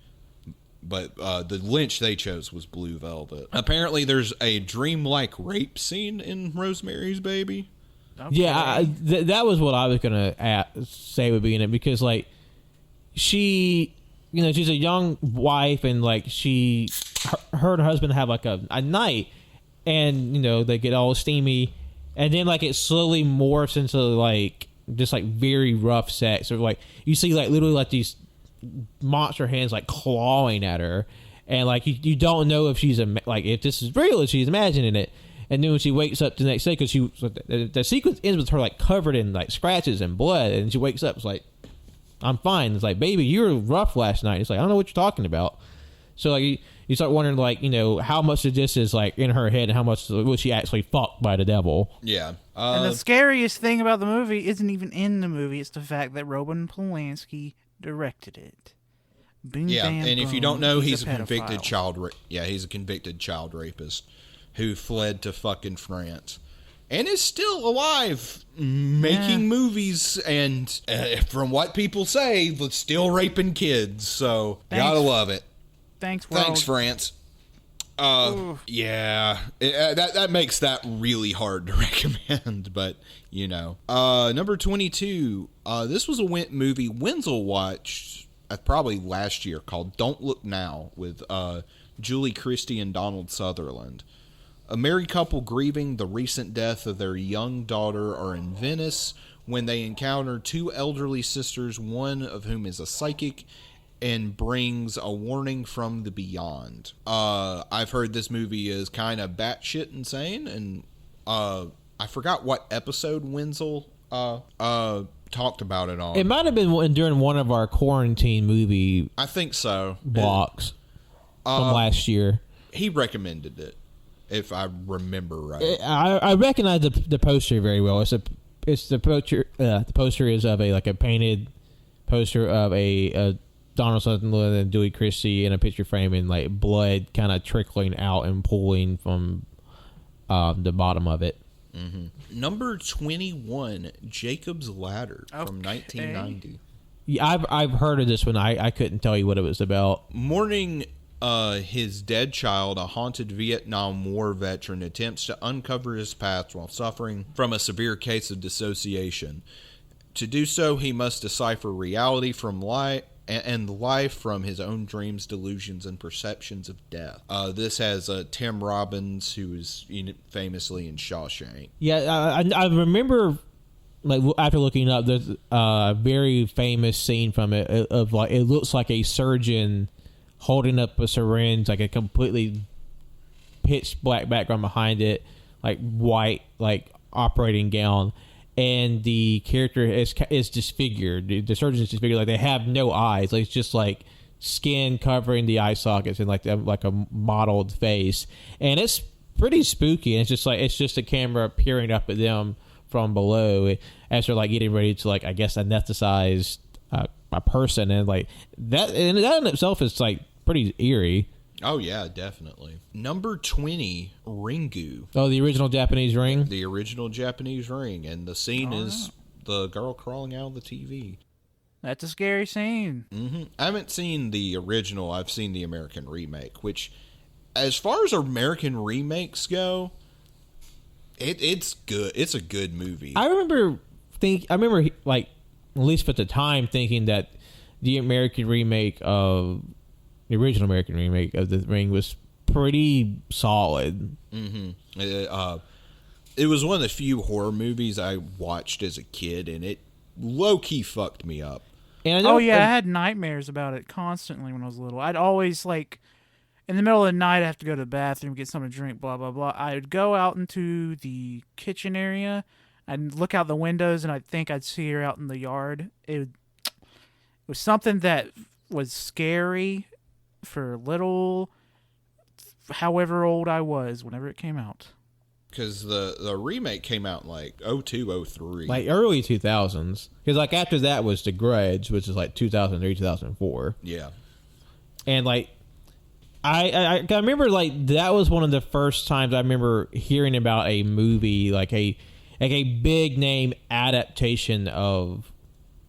But the Lynch they chose was Blue Velvet. Apparently, there's a dreamlike rape scene in Rosemary's Baby. Okay. Yeah, that was what I was gonna say would be in it because like she, you know, she's a young wife and like her and her husband have like a night. And, you know, they get all steamy. And then, like, it slowly morphs into, like, just, like, very rough sex. Or, like, you see, like, literally, like, these monster hands, like, clawing at her. And, like, you don't know if she's, if this is real or she's imagining it. And then when she wakes up the next day, because the sequence ends with her like covered in like scratches and blood, and she wakes up, it's like, I'm fine. It's like, baby, you were rough last night. It's like, I don't know what you're talking about. So like you start wondering, like, how much of this is like in her head and how much was she actually fucked by the devil. Yeah. And the scariest thing about the movie isn't even in the movie. It's the fact that Roman Polanski directed it. Boom, Yeah, bam, and if you boom. don't know, he's a pedophile. convicted he's a convicted child rapist who fled to fucking France and is still alive, making movies and, from what people say, still raping kids. So gotta love it. Thanks, world. Thanks, France. Yeah, that makes that really hard to recommend, but number 22. This was a movie Wenzel watched probably last year called "Don't Look Now" with Julie Christie and Donald Sutherland. A married couple grieving the recent death of their young daughter are in Venice when they encounter two elderly sisters, one of whom is a psychic and brings a warning from the beyond. I've heard this movie is kind of batshit insane, and I forgot what episode Wenzel talked about it on. It might have been during one of our quarantine movie I think so. blocks from last year. He recommended it, if I remember right. I recognize the poster very well. It's the poster. The poster is of a painted poster of a Donald Sutherland and Dewey Christie in a picture frame, and like blood kind of trickling out and pooling from the bottom of it. Mm-hmm. Number 21, Jacob's Ladder from 1990. Yeah, I've heard of this one. I couldn't tell you what it was about. Mourning his dead child, a haunted Vietnam War veteran attempts to uncover his past while suffering from a severe case of dissociation. To do so, he must decipher reality from life and life from his own dreams, delusions, and perceptions of death. This has Tim Robbins, who is famously in Shawshank. Yeah, I remember, like, after looking up, there's a very famous scene from it of like it looks like a surgeon holding up a syringe, like a completely pitch black background behind it, like white, like operating gown. And the character is disfigured. The surgeon is disfigured. Like, they have no eyes. Like, it's just like skin covering the eye sockets and like a mottled face. And it's pretty spooky. And it's just a camera peering up at them from below as they're like getting ready to, like, I guess, anesthetize a person. And like that in itself is like pretty eerie. Oh, yeah, definitely. Number 20, Ringu. Oh, the original Japanese Ring? The original Japanese Ring. And the scene is the girl crawling out of the TV. That's a scary scene. Mm-hmm. I haven't seen the original. I've seen the American remake, which, as far as American remakes go, it's good. It's a good movie. I remember, like, at least at the time, thinking that the American remake of... The original American remake of The Ring was pretty solid. Mm-hmm. It was one of the few horror movies I watched as a kid, and it low-key fucked me up. And I had nightmares about it constantly when I was little. I'd always, like, in the middle of the night, I'd have to go to the bathroom, get something to drink, blah, blah, blah. I would go out into the kitchen area, I'd look out the windows, and I'd think I'd see her out in the yard. It was something that was scary for little, however old I was whenever it came out. Because the remake came out in like 02, 03. like early 2000s. Because like after that was The Grudge, which is like 2003, 2004. Yeah. And like I remember like that was one of the first times I remember hearing about a movie like a big name adaptation of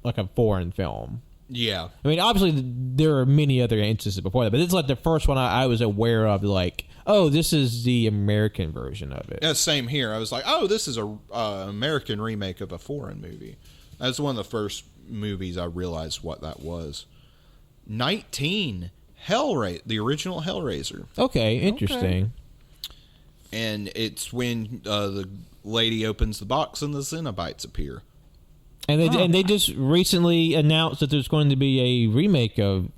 like a foreign film. Yeah. I mean, obviously, there are many other instances before that, but it's like the first one I was aware of, like, oh, this is the American version of it. Yeah, same here. I was like, oh, this is a American remake of a foreign movie. That's one of the first movies I realized what that was. 19, the original Hellraiser. Okay, interesting. And it's when the lady opens the box and the Cenobites appear. And they just recently announced that there's going to be a remake of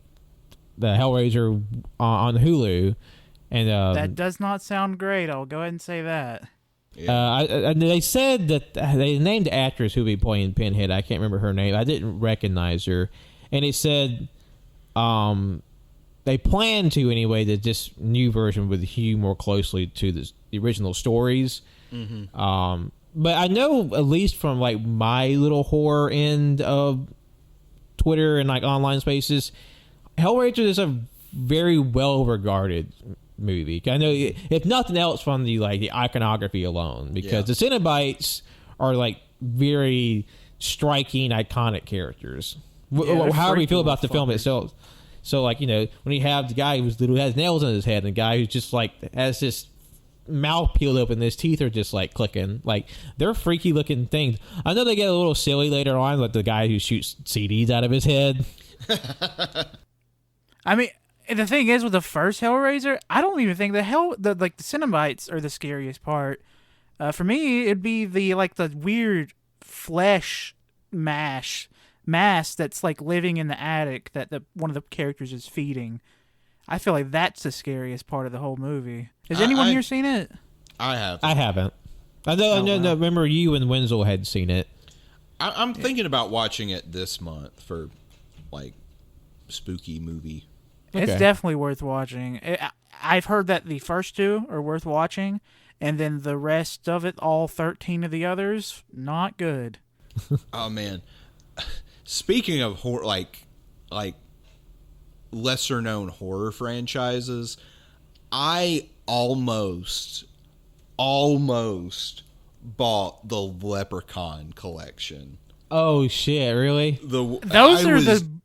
the Hellraiser on Hulu, And That does not sound great. I'll go ahead and say that. they said that they named the actress who would be playing Pinhead. I can't remember her name. I didn't recognize her. And it said they plan to, anyway, that this new version would hew more closely to the original stories. Mm-hmm. But I know, at least from like my little horror end of Twitter and like online spaces, Hellraiser is a very well regarded movie. I know, if nothing else, from the iconography alone, because the Cenobites are like very striking, iconic characters. However you feel about the film itself. So when you have the guy who has nails in his head, and the guy who's just has this mouth peeled open, his teeth are just clicking, they're freaky looking things. I know they get a little silly later on, like the guy who shoots CDs out of his head. I mean, the thing is, with the first Hellraiser, I don't even think the Cenobites are the scariest part. For me, it'd be the weird flesh mass that's living in the attic that one of the characters is feeding. I feel like that's the scariest part of the whole movie. Has anyone here seen it? I have. I haven't. I know. Remember, you and Wenzel had seen it. I'm thinking about watching it this month for spooky movie. It's Okay. definitely worth watching. I've heard that the first two are worth watching, and then the rest of it, all 13 of the others, not good. Oh man. Speaking of horror, like lesser known horror franchises, I almost bought the Leprechaun collection. Oh shit! Really?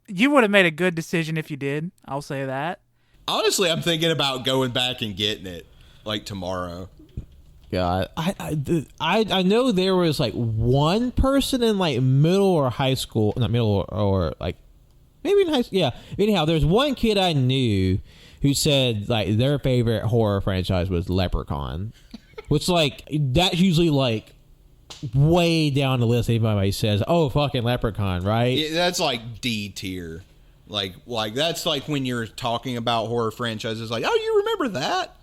You would have made a good decision if you did. I'll say that. Honestly, I'm thinking about going back and getting it tomorrow. God, I know there was one person in middle or high school, not middle or maybe in high school. Yeah. Anyhow, there's one kid I knew who said their favorite horror franchise was Leprechaun, which that's usually way down the list. Anybody says, "Oh, fucking Leprechaun," right? Yeah, that's D tier. That's when you're talking about horror franchises. Oh, you remember that?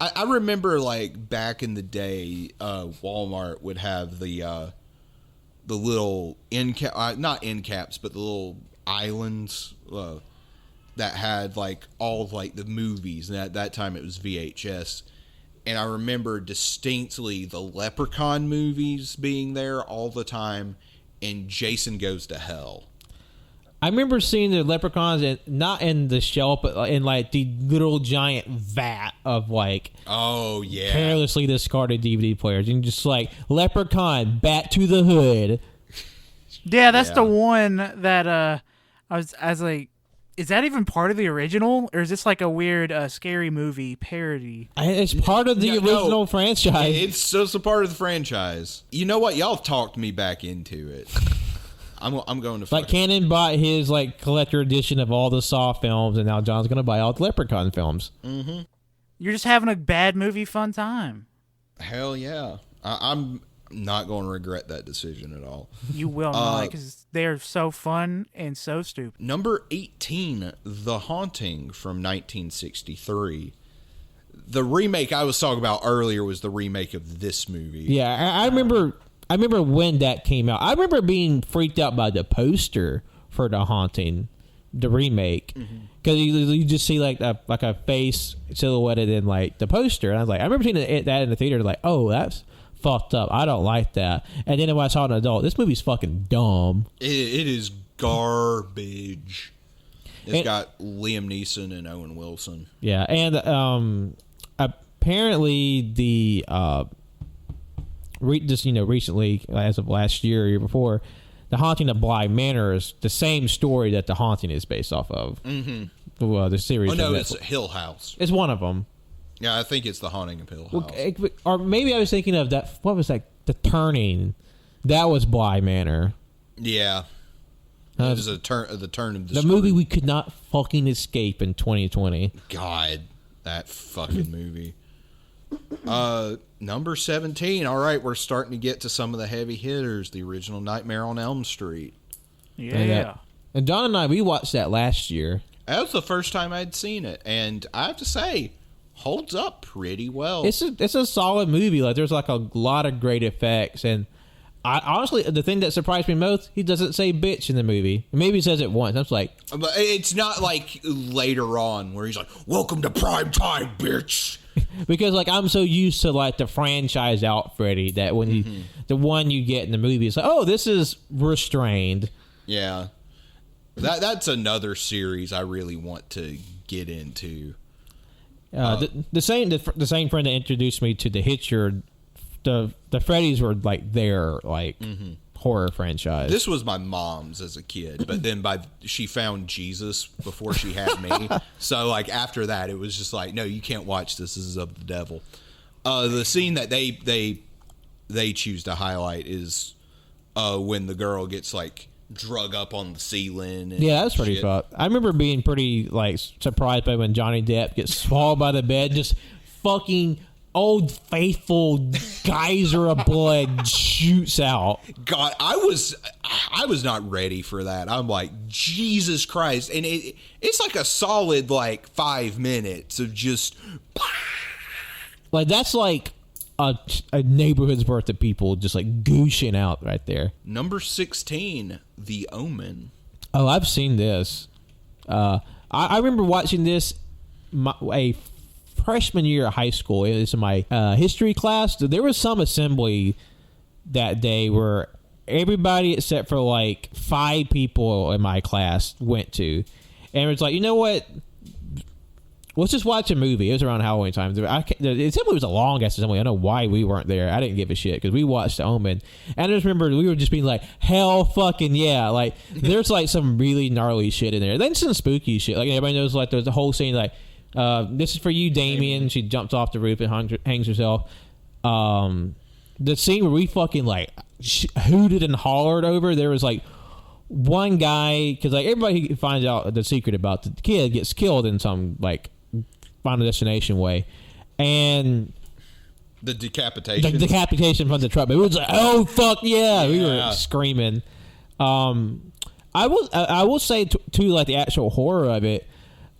I remember back in the day, Walmart would have the little not end caps, but the little islands that had all of the movies, and at that time it was VHS. And I remember distinctly the Leprechaun movies being there all the time, and Jason Goes to Hell. I remember seeing the Leprechauns not in the shelf, but in the little giant vat of oh yeah, carelessly discarded DVD players, and just Leprechaun, Back to the Hood. Yeah, that's the one that I was like, is that even part of the original, or is this a weird scary movie parody? It's part of the original franchise. It's just a part of the franchise. You know what? Y'all talked me back into it. I'm going to Cannon bought his collector edition of all the Saw films, and now John's going to buy all the Leprechaun films. Mm-hmm. You're just having a bad movie fun time. Hell yeah. I'm not going to regret that decision at all. You will not, because they're so fun and so stupid. Number 18, The Haunting from 1963. The remake I was talking about earlier was the remake of this movie. Yeah, I remember when that came out. I remember being freaked out by the poster for The Haunting, the remake, because you just see a face silhouetted in the poster, and I was I remember seeing that in the theater, oh, that's fucked up. I don't like that. And then when I saw an adult, this movie's fucking dumb. It is garbage. It's got Liam Neeson and Owen Wilson. Yeah, and apparently the recently, as of last year or year before, The Haunting of Bly Manor is the same story that The Haunting is based off of. Mm-hmm. The series. Oh no, it's Hill House. It's one of them. Yeah, I think it's The Haunting of Hill House. Or maybe I was thinking of that. What was that? The Turning. That was Bly Manor. Yeah. It was the turn of the movie we could not fucking escape in 2020. God, that fucking movie. Number 17. All right, we're starting to get to some of the heavy hitters. The original Nightmare on Elm Street. Yeah. And Don and I, we watched that last year. That was the first time I'd seen it, and I have to say, holds up pretty well. It's a solid movie. Like there's like a lot of great effects, and I honestly the thing that surprised me most, he doesn't say bitch in the movie. Maybe he says it once. I was like, But it's not like later on where he's like, "Welcome to prime time, bitch." because like I'm so used to like the franchise out Freddy that when you the one you get in the movie is like, oh, this is restrained. Yeah, that's another series I really want to get into. The same friend that introduced me to the Hitcher, the Freddys were like their like horror franchise. This was my mom's as a kid, but then she found Jesus before she had me. So like after that, it was just like, no, you can't watch this. This is of the devil. The scene that they choose to highlight is when the girl gets like drug up on the ceiling. And yeah, that's pretty shit. fun. I remember being pretty like surprised by when Johnny Depp gets swallowed by the bed, just fucking Old Faithful geyser of blood shoots out. God, I was not ready for that. I'm like, Jesus Christ. And it's like a solid like 5 minutes of just Like that's like a neighborhood's worth of people just like gooshing out right there. Number 16, The Omen. Oh, I've seen this. I remember watching this a freshman year of high school. It was in my history class. There was some assembly that day where everybody except for like 5 people in my class went to. And it was like, you know what? Let's just watch a movie. It was around Halloween time. The assembly was a long ass assembly. I don't know why we weren't there. I didn't give a shit because we watched The Omen. And I just remember we were just being like, hell fucking yeah. Like, there's like some really gnarly shit in there. Then some spooky shit. Like, everybody knows like there's a whole scene like, this is for you, Damien. She jumps off the roof and hangs herself. The scene where we fucking like hooted and hollered over, there was like one guy, because like everybody finds out the secret about the kid gets killed in some like Final Destination way, and The decapitation. the decapitation from the truck. But it was like, oh fuck yeah, we were screaming. I will say too, like the actual horror of it.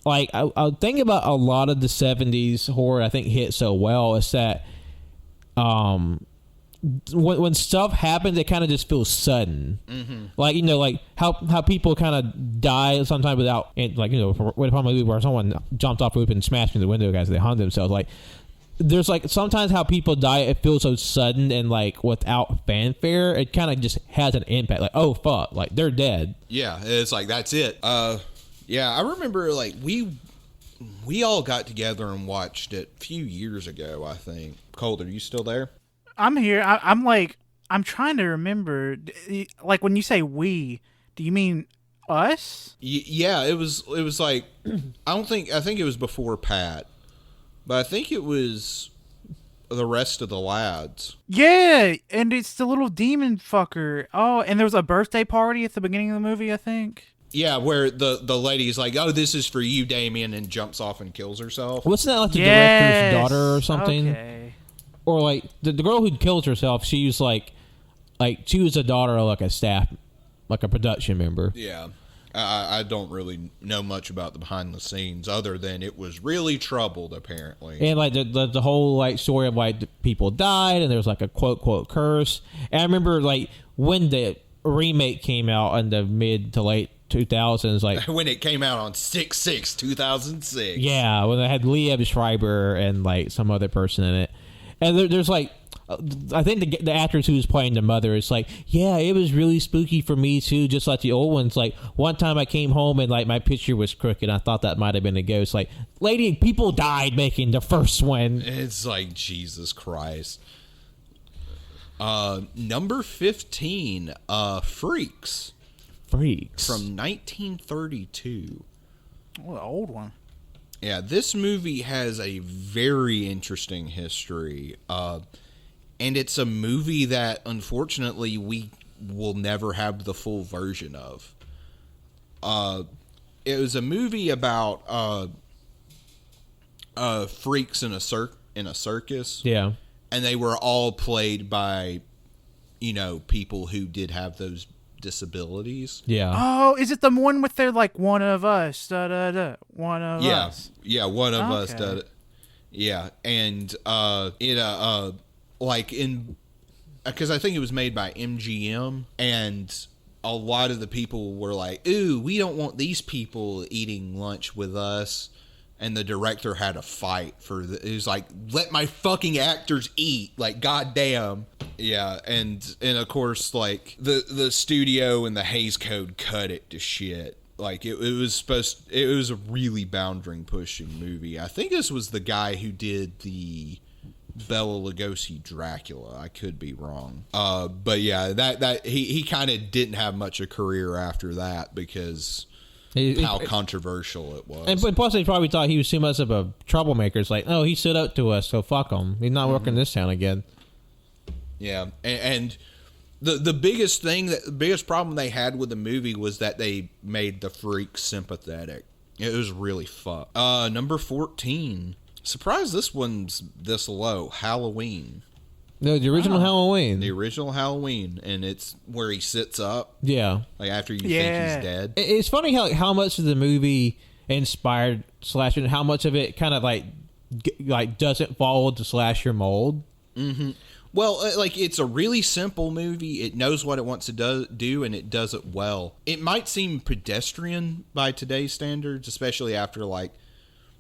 Like I think about a lot of the 70s horror. I think hit so well is that when stuff happens, it kind of just feels sudden. Like, you know, like how people kind of die sometimes without, like, you know, with a movie where someone jumped off the roof and smashed in the window, guys, they hung themselves. Like, there's like sometimes how people die, it feels so sudden and like without fanfare, it kind of just has an impact. Like, oh fuck, like they're dead. Yeah, it's like that's it. Yeah, I remember like we all got together and watched it a few years ago. I think. Colt, are you still there? I'm here. I'm trying to remember. Like when you say we, do you mean us? Yeah, it was like I think it was before Pat, but I think it was the rest of the lads. Yeah, and it's the little demon fucker. Oh, and there was a birthday party at the beginning of the movie, I think. Yeah, where the lady's like, "Oh, this is for you, Damien," and jumps off and kills herself. Wasn't that like the director's daughter or something? Okay. Or like the girl who killed herself, she was like she was a daughter of like a staff, like a production member. Yeah, I don't really know much about the behind the scenes other than it was really troubled apparently. And like the whole like story of like the people died and there was like a quote curse. And I remember like when the remake came out in the mid to late 2000s, like when it came out on 6/6/2006. Yeah, when they had Liev Schreiber and like some other person in it. And there's like, I think the actress who was playing the mother is like, yeah, it was really spooky for me too, just like the old ones. Like one time I came home and like my picture was crooked. I thought that might have been a ghost. Like, lady, people died making the first one. It's like Jesus Christ. Number 15, Freaks. Freaks From 1932. Oh, the old one. Yeah, this movie has a very interesting history. And it's a movie that, unfortunately, we will never have the full version of. It was a movie about freaks in a circus. Yeah. And they were all played by, you know, people who did have those disabilities. Yeah. Oh, is it the one with their like one of us? Da da da. One of us. Yeah, one of us did it. Yeah, and like in, because I think it was made by MGM, and a lot of the people were like, "Ooh, we don't want these people eating lunch with us." And the director had a fight for it was like, let my fucking actors eat, like, goddamn. Yeah, and of course, like, the studio and the Hays Code cut it to shit. Like, it was a really boundary pushing movie. I think this was the guy who did the Bela Lugosi Dracula. I could be wrong. But yeah, that he kind of didn't have much of a career after that because how controversial it was. And plus, they probably thought he was too much of a troublemaker. It's like, oh, he stood up to us, so fuck him. He's not working this town again. Yeah, and the biggest problem they had with the movie was that they made the freaks sympathetic. It was really fucked. Number 14. Surprised this one's this low. Halloween. No, the original Halloween. The original Halloween, and it's where he sits up. Yeah. Like after you think he's dead. It's funny how much of the movie inspired slasher and how much of it kind of like doesn't follow the slasher mold. Mm-hmm. Well, like, it's a really simple movie. It knows what it wants to do, and it does it well. It might seem pedestrian by today's standards, especially after, like,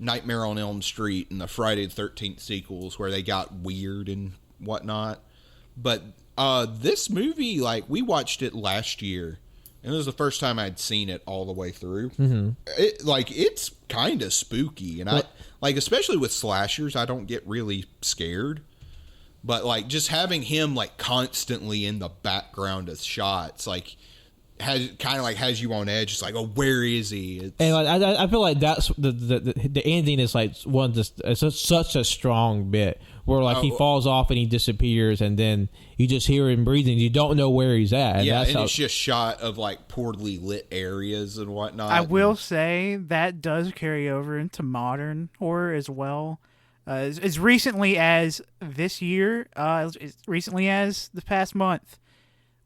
Nightmare on Elm Street and the Friday the 13th sequels where they got weird and whatnot. But this movie, like, we watched it last year, and it was the first time I'd seen it all the way through. Mm-hmm. It's kind of spooky, and I like, especially with slashers, I don't get really scared. But, like, just having him, like, constantly in the background of shots, like, has you on edge. It's like, oh, where is he? And like, I feel like that's the ending is like one just it's such a strong bit where like he falls off and he disappears, and then you just hear him breathing. You don't know where he's at. And yeah, and it's just shot of like poorly lit areas and whatnot. I will say that does carry over into modern horror as well. As recently as this year, as recently as the past month.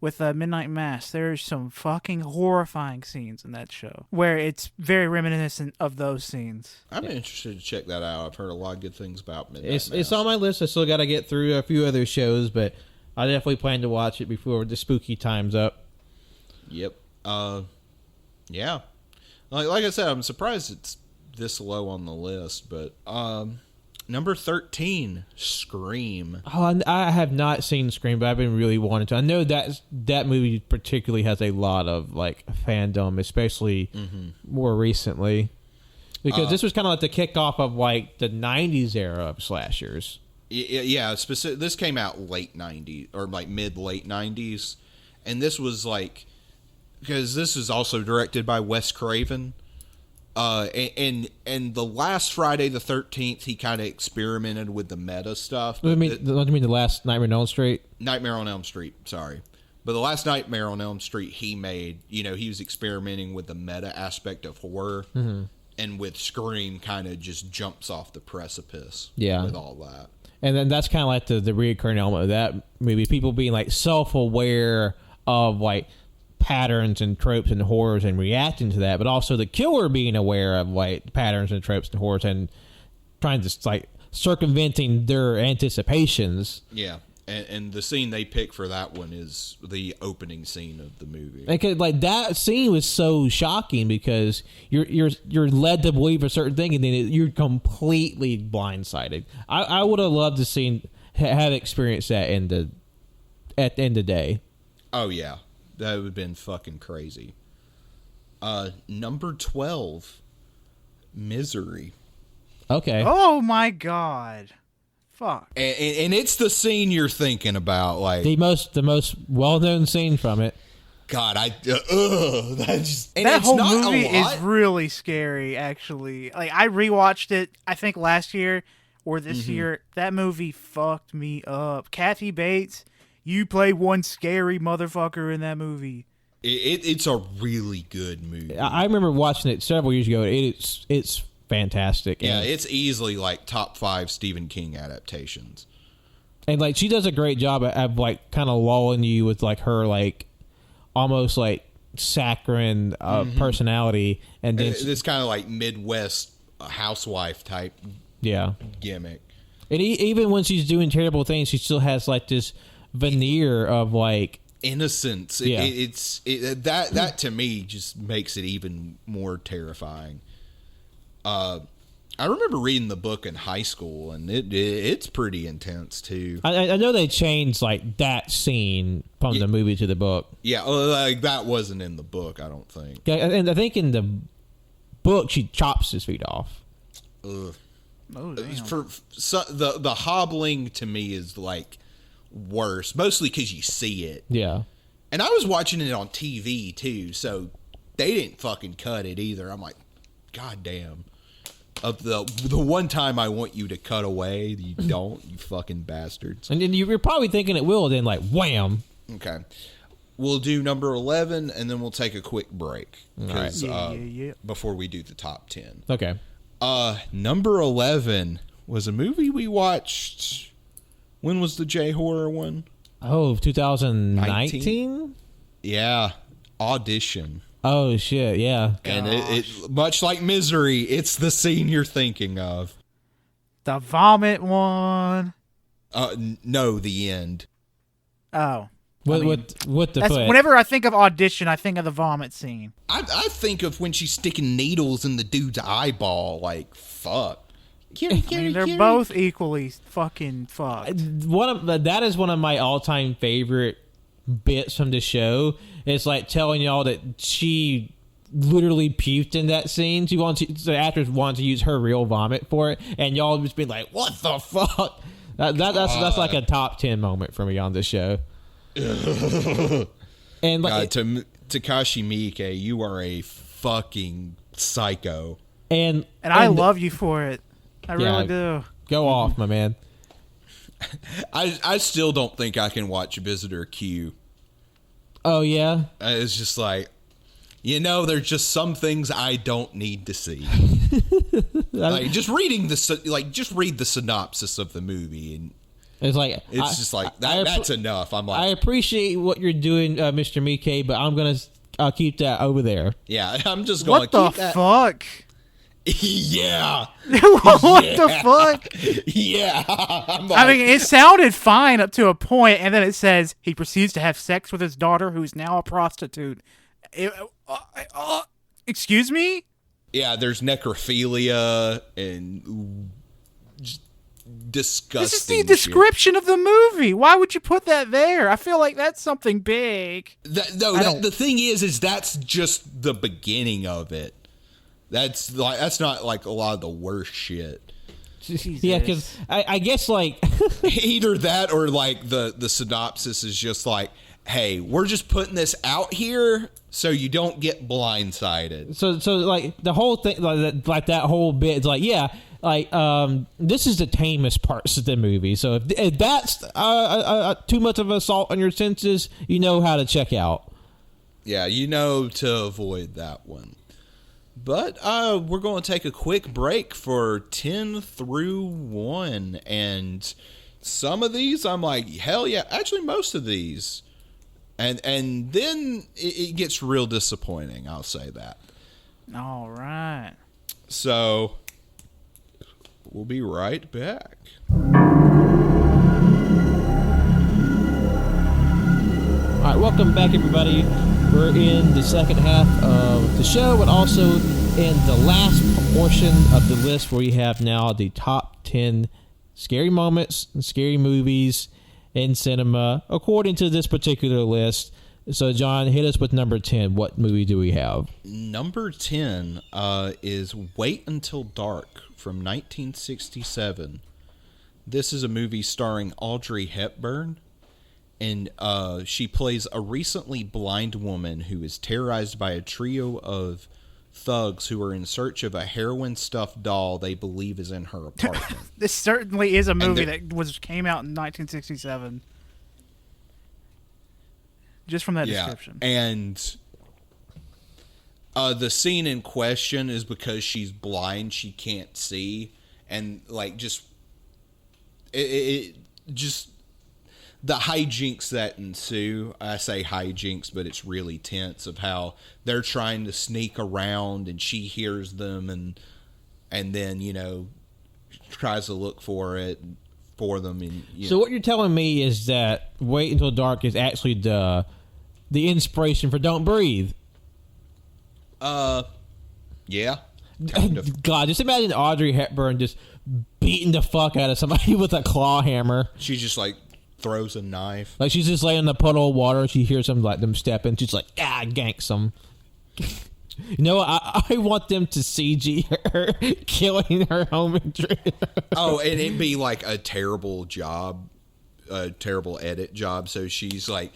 With Midnight Mass, there's some fucking horrifying scenes in that show where it's very reminiscent of those scenes. I'm interested to check that out. I've heard a lot of good things about Midnight Mass. It's on my list. I still got to get through a few other shows, but I definitely plan to watch it before the spooky time's up. Yep. Yeah. Like I said, I'm surprised it's this low on the list, but number 13, Scream. Oh, I have not seen Scream, but I've been really wanting to. I know that movie particularly has a lot of like fandom, especially more recently, because this was kind of like the kickoff of like the '90s era of slashers. Yeah, this came out late '90s or like mid-late '90s, and this was like because this is also directed by Wes Craven. And the last Friday the 13th, he kind of experimented with the meta stuff. What do you mean the last Nightmare on Elm Street? Nightmare on Elm Street, sorry. But the last Nightmare on Elm Street he made, he was experimenting with the meta aspect of horror. Mm-hmm. And with Scream kind of just jumps off the precipice with all that. And then that's kind of like the reoccurring element of that movie. People being like self-aware of like patterns and tropes and horrors and reacting to that, but also the killer being aware of like patterns and tropes and horrors and trying to like circumventing their anticipations. Yeah, and the scene they pick for that one is the opening scene of the movie. Because like that scene was so shocking because you're led to believe a certain thing and then you're completely blindsided. I would have loved to have experienced that at the end of the day. Oh yeah. That would have been fucking crazy. Number 12, Misery. Okay. Oh my god. Fuck. And it's the scene you're thinking about, like the most well-known scene from it. God, that whole movie is really scary. Actually, like I rewatched it. I think last year or this year. That movie fucked me up. Kathy Bates. You play one scary motherfucker in that movie. It's a really good movie. I remember watching it several years ago. It's fantastic. Yeah, it's easily like top 5 Stephen King adaptations. And like she does a great job of like kind of lulling you with like her like almost like saccharine personality, and then this kind of like Midwest housewife type Yeah. gimmick. And even when she's doing terrible things, she still has like this veneer of like Innocence. Yeah. That to me just makes it even more terrifying. I remember reading the book in high school, and it's pretty intense too. I know they changed like that scene from the movie to the book. Yeah, like that wasn't in the book, I don't think. Yeah, and I think in the book she chops his feet off. Ugh. Oh, damn. The hobbling to me is like worse, mostly because you see it. Yeah. And I was watching it on TV too, so they didn't fucking cut it either. I'm like, God damn. Of the one time I want you to cut away, you don't, you fucking bastards. And then you're probably thinking it will, then like wham. Okay. We'll do number 11, and then we'll take a quick break. Right. Yeah. Before we do the top 10. Okay. Number 11 was a movie we watched. When was the J-horror one? Oh, 2019? Yeah. Audition. Oh, shit, yeah. And it much like Misery, it's the scene you're thinking of. The vomit one. No, the end. Oh. With the That's, foot. whenever I think of Audition, I think of the vomit scene. I think of when she's sticking needles in the dude's eyeball. Like, fuck. They're both equally fucking fucked. That is one of my all-time favorite bits from the show. It's like telling y'all that she literally puked in that scene. The actors wanted to use her real vomit for it, and y'all just be like, "What the fuck?" That's like a top 10 moment for me on this show. And like Takashi Miike, you are a fucking psycho. and I love you for it. I really do. Go off, my man. I still don't think I can watch Visitor Q. Oh yeah. It's just like, there's just some things I don't need to see. Like just read the synopsis of the movie, and It's like it's just like that's enough. I'm like, I appreciate what you're doing, Mr. Miike, but I'm gonna keep that over there. yeah, I'm just going. What the fuck? Yeah. What the fuck? Yeah. I mean, it sounded fine up to a point, and then it says he proceeds to have sex with his daughter, who's now a prostitute. Excuse me? Yeah, there's necrophilia and just disgusting. This is the description of the movie. Why would you put that there? I feel like that's something big. The thing is that's just the beginning of it. That's not like a lot of the worst shit. Jesus. Yeah, because I guess like Either that or like the synopsis is just like, hey, we're just putting this out here so you don't get blindsided. so like the whole thing like that whole bit is like this is the tamest parts of the movie. So if that's too much of an assault on your senses, you know how to check out. Yeah, to avoid that one. But we're going to take a quick break for 10 through 1. And some of these, I'm like, hell yeah. Actually, most of these. And then it gets real disappointing, I'll say that. All right. So, we'll be right back. All right, welcome back, everybody. We're in the second half of the show, and also in the last portion of the list where we have now the top 10 scary moments and scary movies in cinema, according to this particular list. So, John, hit us with number 10. What movie do we have? Number 10 is Wait Until Dark from 1967. This is a movie starring Audrey Hepburn. And she plays a recently blind woman who is terrorized by a trio of thugs who are in search of a heroin-stuffed doll they believe is in her apartment. This certainly is a movie that came out in 1967. Just from that description. And the scene in question is because she's blind, she can't see, and like just the hijinks that ensue. I say hijinks, but it's really tense of how they're trying to sneak around and she hears them and then, tries to look for it for them. And So what you're telling me is that Wait Until Dark is actually the inspiration for Don't Breathe. Yeah. Kind of. God, just imagine Audrey Hepburn just beating the fuck out of somebody with a claw hammer. She just like throws a knife. Like she's just laying in a puddle of water. She hears them like them stepping. She's like, ganks them. You know, I want them to CG her killing her home intruder. Oh, and it'd be like a terrible job, a terrible edit job. So she's like,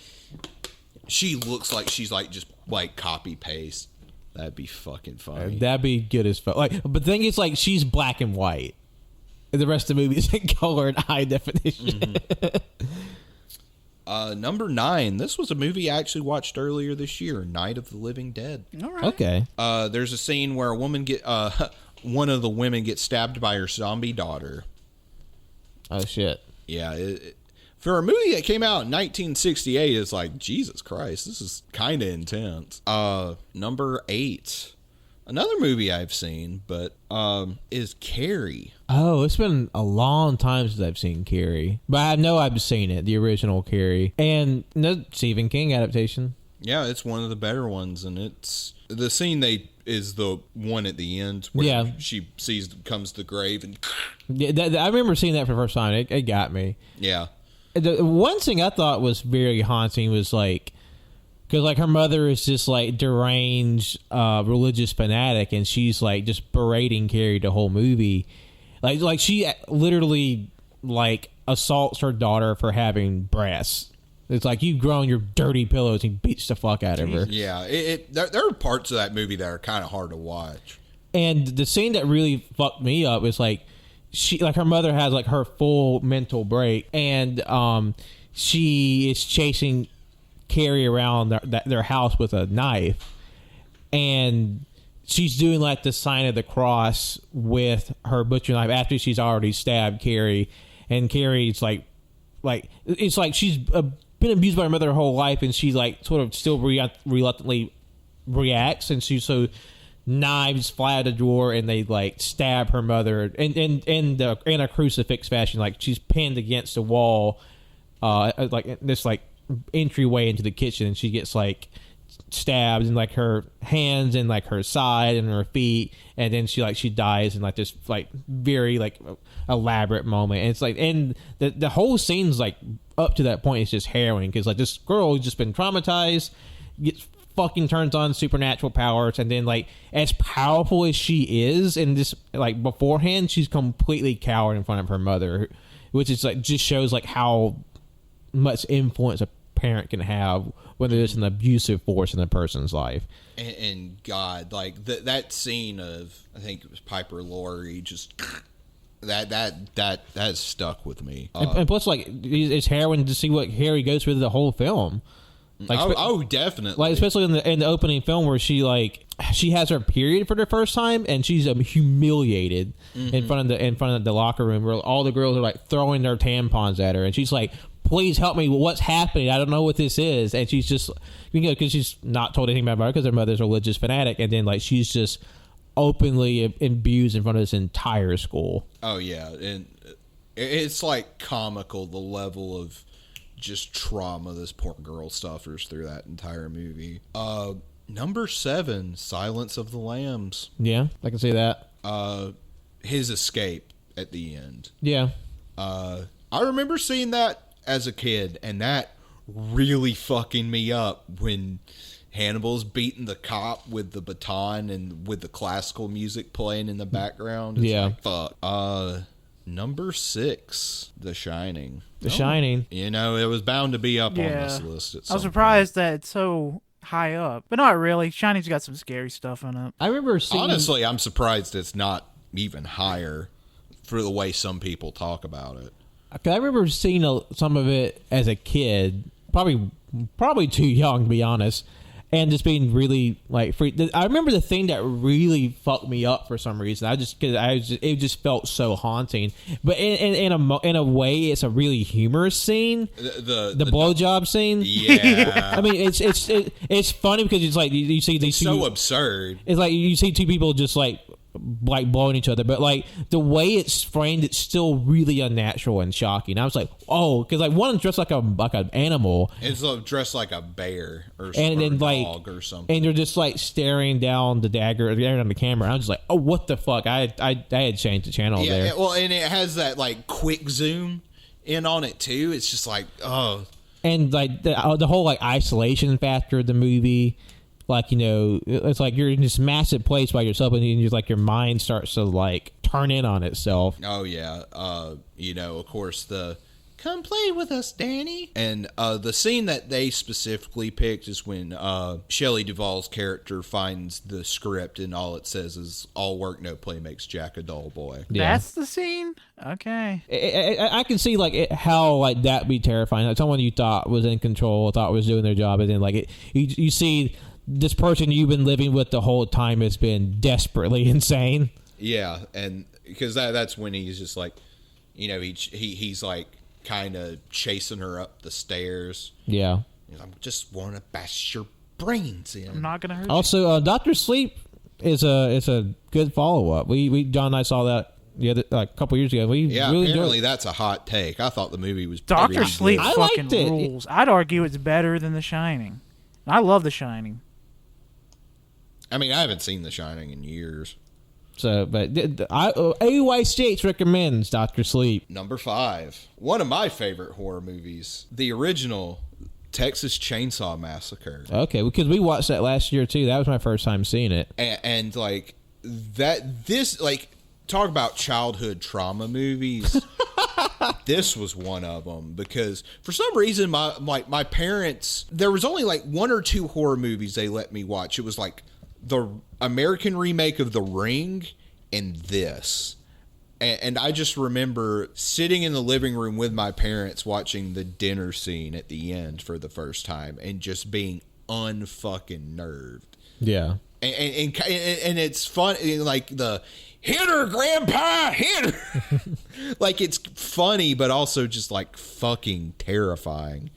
she looks like she's like just like copy paste. That'd be fucking funny. That'd be good as fuck. Like, but the thing is, like, she's black and white. And the rest of the movie is in color and high definition. Number 9. This was a movie I actually watched earlier this year. Night of the Living Dead. All right. Okay. There's a scene where a woman one of the women gets stabbed by her zombie daughter. Oh shit. Yeah. For a movie that came out in 1968, it's like, Jesus Christ, this is kind of intense. Number 8. Another movie I've seen, but is Carrie. Oh, it's been a long time since I've seen Carrie. But I know I've seen it, the original Carrie. And the Stephen King adaptation. Yeah, it's one of the better ones, and it's the scene is the one at the end where she comes to the grave and Yeah, I remember seeing that for the first time. It got me. yeah. The one thing I thought was very haunting was like, because like her mother is just like deranged religious fanatic, and she's like just berating Carrie the whole movie. Like she literally like assaults her daughter for having breasts. It's like, you've grown your dirty pillows, and beats the fuck out of her. Yeah, there are parts of that movie that are kind of hard to watch. And the scene that really fucked me up is like, her mother has like her full mental break, and she is chasing Carrie around their house with a knife, and she's doing like the sign of the cross with her butcher knife after she's already stabbed Carrie, and Carrie's like it's like she's been abused by her mother her whole life, and she like sort of still reluctantly reacts, and knives fly out of the drawer, and they like stab her mother in a crucifix fashion. Like she's pinned against the wall, like this like entryway into the kitchen, and she gets like stabbed in like her hands and like her side and her feet, and then she dies in like this like very like elaborate moment. And it's like, and the whole scene's like up to that point is just harrowing, because like this girl has just been traumatized, gets fucking turns on supernatural powers, and then like as powerful as she is in this, like beforehand, she's completely coward in front of her mother, which is like just shows like how much influence a parent can have when there's an abusive force in a person's life. And God, like that scene of, I think it was Piper Laurie, just that stuck with me. And plus, like, it's harrowing to see what Harry goes through the whole film. Like, Definitely. Like, especially in the opening film where she has her period for the first time, and she's humiliated in front of the locker room, where all the girls are like throwing their tampons at her, and she's like, "Please help me! What's happening? I don't know what this is." And she's just, because she's not told anything about her because her mother's a religious fanatic, and then like she's just openly abused in front of this entire school. Oh yeah, and it's like comical, the level of just trauma this poor girl suffers through that entire movie. Number 7, Silence of the Lambs. Yeah, I can see that. His escape at the end. Yeah. I remember seeing that as a kid, and that really fucking me up when Hannibal's beating the cop with the baton and with the classical music playing in the background. It's like, fuck. Number 6, The Shining. The Shining. You know, it was bound to be up on this list at some I was surprised that it's so high up, but not really. Shining's got some scary stuff in it. I remember seeing... Honestly, I'm surprised it's not even higher for the way some people talk about it. I remember seeing some of it as a kid, probably too young to be honest, and just being really like freaked. I remember the thing that really fucked me up for some reason. It just felt so haunting. But in a way, it's a really humorous scene. The blowjob scene. Yeah. I mean, it's funny because it's like you see these so absurd. It's like you see two people just like like blowing each other, but like the way it's framed, it's still really unnatural and shocking. I was like, oh, because like one's dressed like an animal, It's dressed like a bear or and then a like dog or something. and they're just like staring down the dagger, staring on the camera. And I was just like, oh, what the fuck? I had changed the channel Yeah, there. well, and it has that like quick zoom in on it too. It's just like, oh, And like the whole like isolation factor of the movie, like, you know, it's like you're in this massive place by yourself, and you just like your mind starts to like turn in on itself. oh yeah. You know, of course, the come play with us, Danny. And the scene that they specifically picked is when Shelley Duvall's character finds the script, and all it says is "all work, no play makes Jack a dull boy." Yeah. That's the scene? Okay. I can see like how like that be terrifying. Like someone you thought was in control, thought was doing their job, and then like you see this person you've been living with the whole time has been desperately insane. Yeah, and because that's when he's just like, you know, he's like kind of chasing her up the stairs. Yeah. I just want to bash your brains in. I'm not going to hurt you. Also, Doctor Sleep is a good follow up. We John and I saw that the other like a couple years ago. We Yeah, really apparently enjoyed it. that's a hot take. I thought the movie was Doctor pretty Sleep good. I fucking liked it. rules. I'd argue it's better than The Shining. I love The Shining. I mean, I haven't seen The Shining in years. So, but AYCH recommends Doctor Sleep. Number 5, one of my favorite horror movies, the original Texas Chainsaw Massacre. Okay, because we watched that last year too. That was my first time seeing it. And like that, this like talk about childhood trauma movies. This was one of them because for some reason my parents, there was only like 1 or 2 horror movies they let me watch. It was like the American remake of The Ring and this. And I just remember sitting in the living room with my parents watching the dinner scene at the end for the first time and just being unfucking nerved. Yeah. And it's fun, like the hit her, Grandpa, hit her. Like it's funny, but also just like fucking terrifying.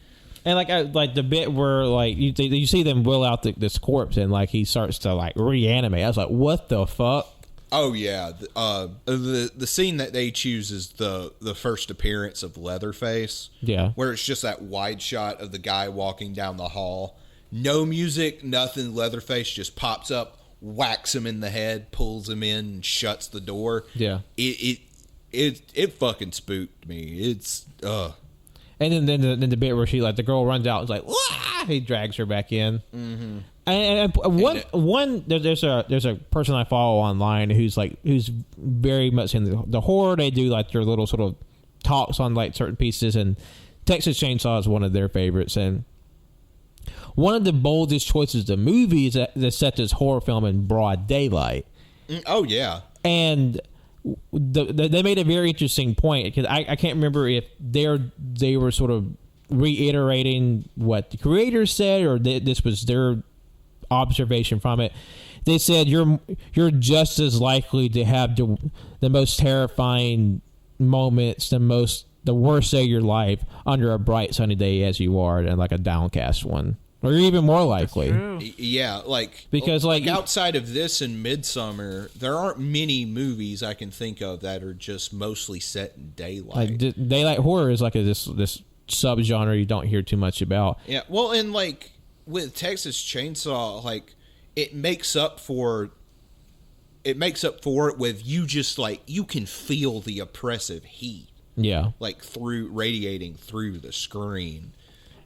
And like the bit where like you see them will out this corpse and like he starts to like reanimate. I was like, what the fuck? Oh yeah, the scene that they choose is the first appearance of Leatherface. Yeah. Where it's just that wide shot of the guy walking down the hall, no music, nothing. Leatherface just pops up, whacks him in the head, pulls him in, and shuts the door. Yeah. It fucking spooked me. It's And then the bit where she like the girl runs out and is like, wah! He drags her back in. Mm-hmm. And there's a person I follow online who's very much in the horror. They do like their little sort of talks on like certain pieces, and Texas Chainsaw is one of their favorites. And one of the boldest choices of the movie is that set this horror film in broad daylight. oh yeah. And they made a very interesting point because I can't remember if they were sort of reiterating what the creators said or this was their observation from it. They said you're just as likely to have the most terrifying moments, the worst day of your life under a bright sunny day as you are in like a downcast one. Or you're even more likely. True. Yeah, like Because, like, outside of this and Midsummer, there aren't many movies I can think of that are just mostly set in daylight. Like daylight horror is like this subgenre you don't hear too much about. Yeah, well, and like with Texas Chainsaw, like it makes up for it with you just like you can feel the oppressive heat, Yeah. like radiating through the screen.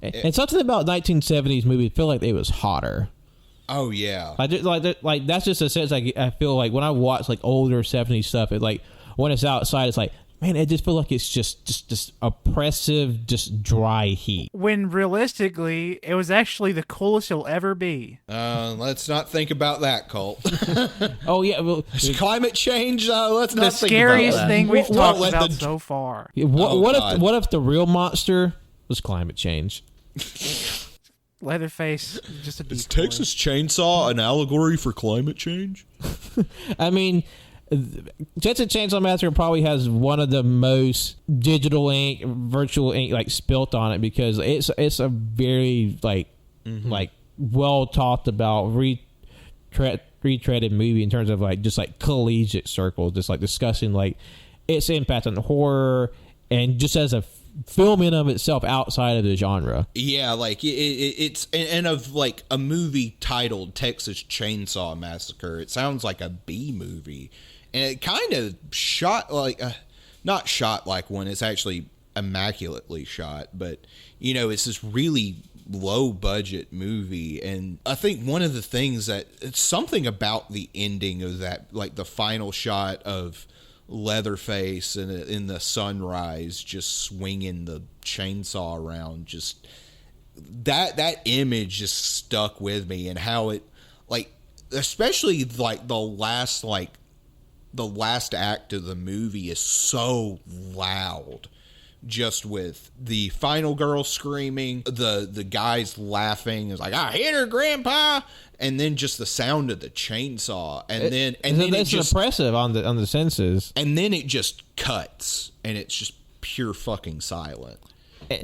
And something about 1970s movies feel like they was hotter. Oh yeah, Like that's just a sense I feel like when I watch like older 70s stuff, it like when it's outside, it's like, man, it just feels like it's just oppressive, just dry heat. When realistically, it was actually the coolest it'll ever be. let's not think about that, Colt. Oh yeah, well, Climate change. Let's The not think scariest about that. thing we've We'll talked let about the- so far. God. what if the real monster was climate change? Leatherface, just a decoy. Is Texas Chainsaw an allegory for climate change? I mean, Texas Chainsaw Massacre probably has one of the most digital ink, virtual ink like spilt on it because it's a very like well talked about retreaded movie in terms of like just like collegiate circles, just like discussing like its impact on horror and just as a film in of itself outside of the genre. Yeah, like it's and of like a movie titled Texas Chainsaw Massacre, it sounds like a B movie, and it kind of shot like not shot like one. It's actually immaculately shot, but you know, it's this really low budget movie. And I think one of the things that it's something about the ending of that, like the final shot of Leatherface in the sunrise just swinging the chainsaw around, just that image just stuck with me. And how it, like, especially like the last act of the movie is so loud, just with the final girl screaming, the guys laughing. It's like, I hit her, Grandpa, and then just the sound of the chainsaw, and then it's just oppressive on the senses, and then it just cuts, and it's just pure fucking silent.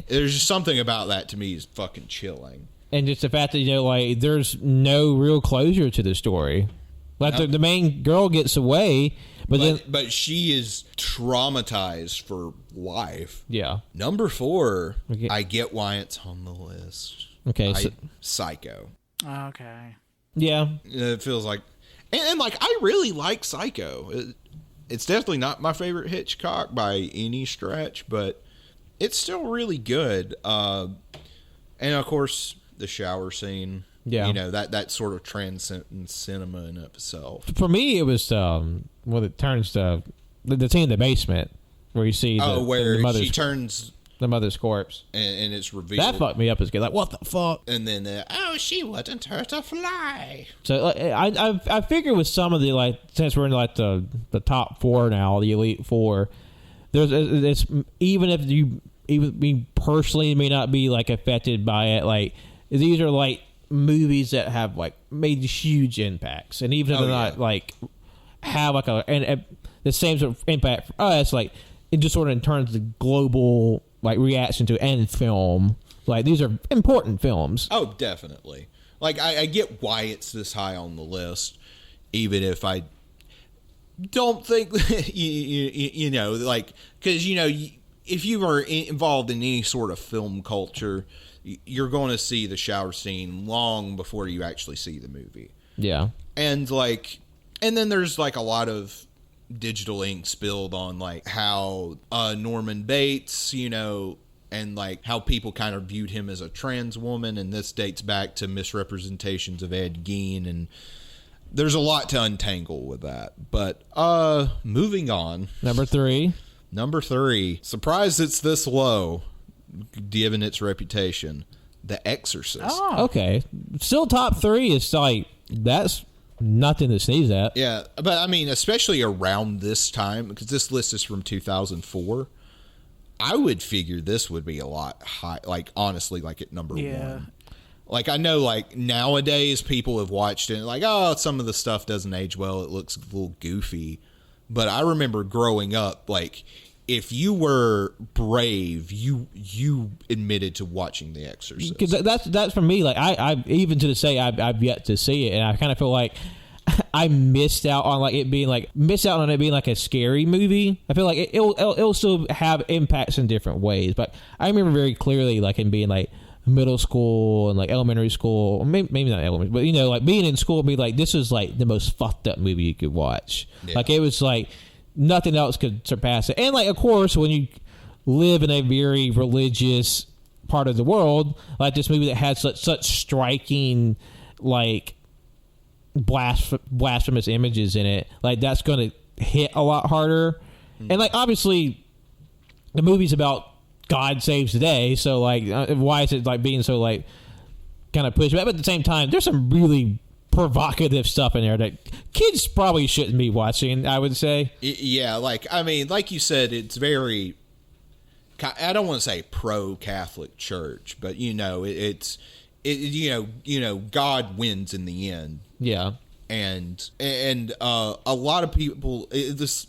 There's just something about that to me is fucking chilling, and just the fact that, you know, like there's no real closure to the story. Like the main girl gets away, but she is traumatized for life. Yeah. Number 4, okay. I get why it's on the list. Okay, Psycho. Okay. Yeah. It feels like, and like I really like Psycho. It's definitely not my favorite Hitchcock by any stretch, but it's still really good. And of course, the shower scene. Yeah, you know, that sort of transcends cinema in itself. For me, it was when it turns to the scene in the basement where you see where the she turns the mother's corpse, and it's revealed. That fucked me up as good. Like, what the fuck? And then she wasn't hurt a fly. So I figure with some of the, like, since we're in like the top 4 now, the elite 4, it's even if me personally may not be like affected by it, like these are like movies that have like made huge impacts, and even if they're not like have like and the same sort of impact for us, like it just sort of turns the global like reaction to end film. Like these are important films. Oh, definitely. Like I get why it's this high on the list, even if I don't think you know, like, because you know, if you are involved in any sort of film culture, you're going to see the shower scene long before you actually see the movie. Yeah. And then there's like a lot of digital ink spilled on like how Norman Bates, you know, and like how people kind of viewed him as a trans woman, and this dates back to misrepresentations of Ed Gein, and there's a lot to untangle with that. But moving on. Number 3. Surprised it's this low, given its reputation. The Exorcist. Oh. Okay. Still top 3 is like, that's nothing to sneeze at. Yeah, but I mean, especially around this time, because this list is from 2004, I would figure this would be a lot high, like honestly, like at number 1. Like I know, like nowadays people have watched it and like, oh, some of the stuff doesn't age well, it looks a little goofy. But I remember growing up, like, if you were brave, you admitted to watching The Exorcist. Because that's for me. Like I even to this day, I've yet to see it, and I kind of feel like I missed out on it being like a scary movie. I feel like it'll still have impacts in different ways. But I remember very clearly, like, in being like middle school and like elementary school, or maybe not elementary, but you know, like being in school, be like, this was like the most fucked up movie you could watch. Yeah. Like it was like nothing else could surpass it. And like, of course, when you live in a very religious part of the world, like this movie that had such striking like blasphemous images in it, like that's going to hit a lot harder. And like obviously the movie's about God saves the day, so like why is it like being so like kind of pushed back? But at the same time, there's some really provocative stuff in there that kids probably shouldn't be watching, I would say. Yeah, like I mean, like you said, it's very, I don't want to say pro-Catholic Church, but you know, it's you know God wins in the end. Yeah. And a lot of people,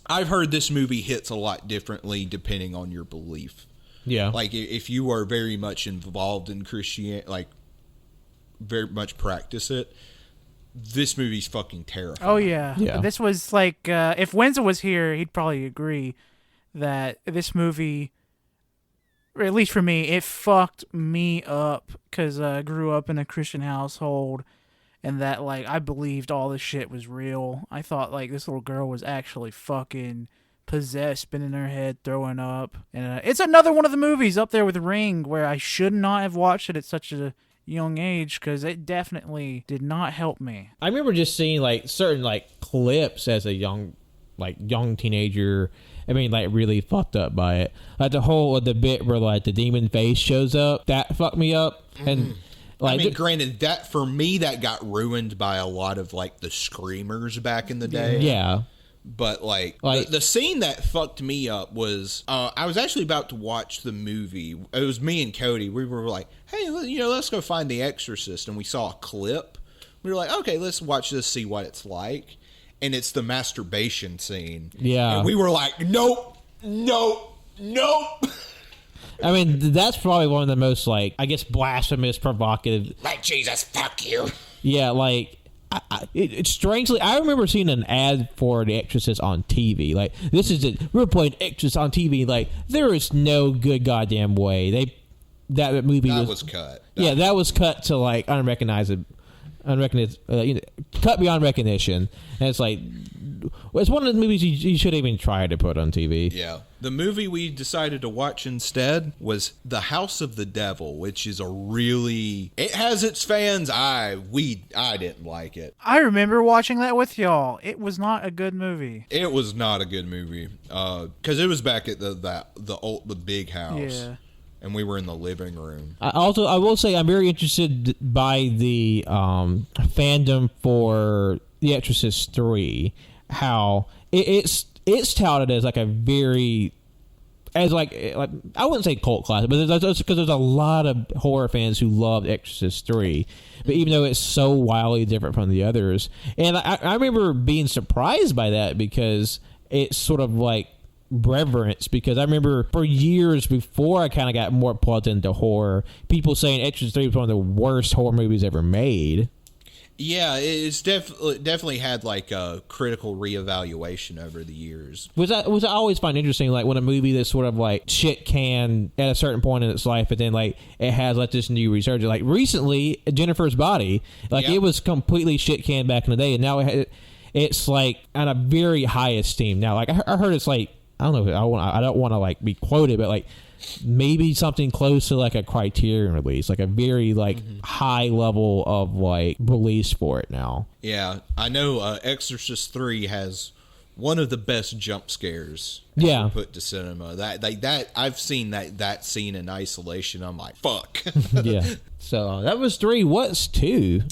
I've heard this movie hits a lot differently depending on your belief. Yeah. Like if you are very much involved in Christianity, like very much practice it, this movie's fucking terrifying. Oh yeah. Yeah. This was like if Wenzel was here, he'd probably agree that this movie, or at least for me, it fucked me up because I grew up in a Christian household, and that like I believed all this shit was real. I thought like this little girl was actually fucking possessed, spinning her head, throwing up, and it's another one of the movies up there with Ring where I should not have watched it at such a young age because it definitely did not help me. I remember just seeing like certain like clips as a young teenager. I mean, like really fucked up by it. Like the bit where like the demon face shows up, that fucked me up. And like, I mean, granted, that for me that got ruined by a lot of like the screamers back in the day. yeah. But like the scene that fucked me up was I was actually about to watch the movie. It was me and Cody. We were like, hey, let's go find The Exorcist, and we saw a clip. We were like, okay, let's watch this, see what it's like. And it's the masturbation scene. Yeah. And we were like, nope. I mean, that's probably one of the most, like, I guess, blasphemous, provocative. Like, Jesus, fuck you. Yeah, like, it's strangely, I remember seeing an ad for The Exorcist on TV. Like, this is it. We're playing Exorcist on TV. Like, there is no good goddamn way. That movie was cut. That was cut to, like, unrecognizable. Cut beyond recognition. And it's like, it's one of the movies you should even try to put on TV. Yeah. The movie we decided to watch instead was The House of the Devil, which is it has its fans. I didn't like it. I remember watching that with y'all. It was not a good movie. It was not a good movie. Because it was back at the big house. Yeah. And we were in the living room. I will say I'm very interested by the fandom for The Exorcist 3. How it's touted as like a very, as like I wouldn't say cult classic, but because there's a lot of horror fans who love Exorcist 3. But even though it's so wildly different from the others, and I remember being surprised by that because it's sort of like reverence, because I remember for years before I kind of got more plugged into horror, people saying Exorcist 3 was one of the worst horror movies ever made. Yeah, it's definitely had like a critical reevaluation over the years. Was I always find interesting, like when a movie that's sort of like shit can at a certain point in its life, but then like it has like this new resurgence. Like recently, Jennifer's Body, like it was completely shit can back in the day, and now it's like on a very high esteem now. Like I heard it's like, I don't know. I don't want to like be quoted, but like maybe something close to like a Criterion release, like a very like high level of like release for it now. Yeah, I know. Exorcist 3 has one of the best jump scares Yeah. ever put to cinema. That I've seen that scene in isolation. I'm like, fuck. Yeah. So that was 3. What's 2?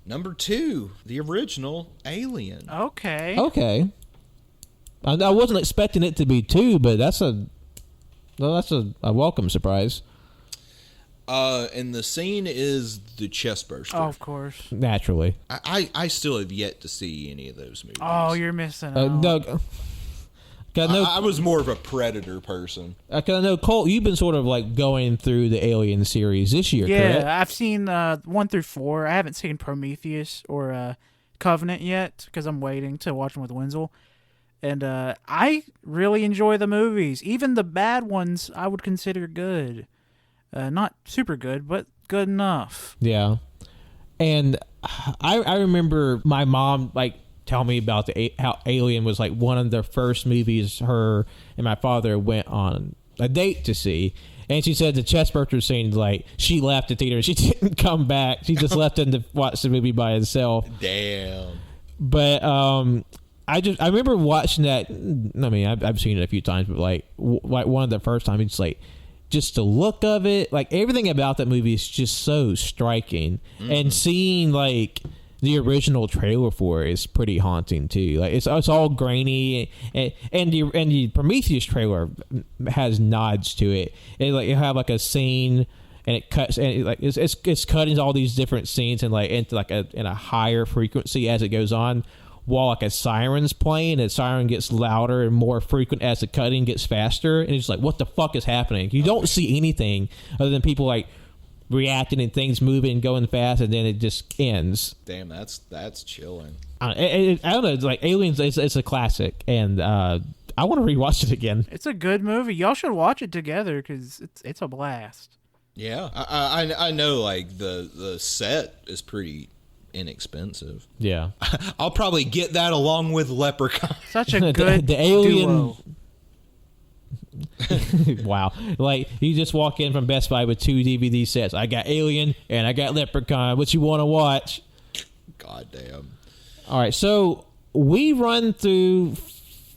Number 2, the original Alien. Okay. Okay. I wasn't expecting it to be 2, but that's a welcome surprise. And the scene is the chest burster. Oh, of course. Naturally. I still have yet to see any of those movies. Oh, you're missing out. No. I was more of a Predator person. Because I know, Colt, you've been sort of like going through the Alien series this year, Yeah, correct? I've seen 1 through 4. I haven't seen Prometheus or Covenant yet because I'm waiting to watch them with Wenzel. And I really enjoy the movies. Even the bad ones I would consider good. Not super good, but good enough. Yeah. And I remember my mom like telling me about how Alien was like one of the first movies her and my father went on a date to see. And she said the chest burster scene, like, she left the theater and she didn't come back. She just left him to watch the movie by himself. Damn. But I remember watching that. I mean, I've seen it a few times, but like one of the first times, it's like just the look of it, like everything about that movie is just so striking. And seeing like the original trailer for it is pretty haunting too. Like it's all grainy, and the Prometheus trailer has nods to it. And like you have like a scene. And it cuts, and it's cutting all these different scenes and like into like in a higher frequency as it goes on, while like a siren's playing, and the siren gets louder and more frequent as the cutting gets faster, and it's like, what the fuck is happening? You don't see anything other than people like reacting and things moving and going fast, and then it just ends. Damn, that's chilling. I don't know. It's like Aliens. It's a classic, and I want to rewatch it again. It's a good movie. Y'all should watch it together because it's a blast. Yeah, I know. Like the set is pretty inexpensive. Yeah, I'll probably get that along with Leprechaun. Such a good the Alien. duo. Wow. Like, you just walk in from Best Buy with 2 DVD sets. I got Alien and I got Leprechaun. What you want to watch? God damn. All right, so we run through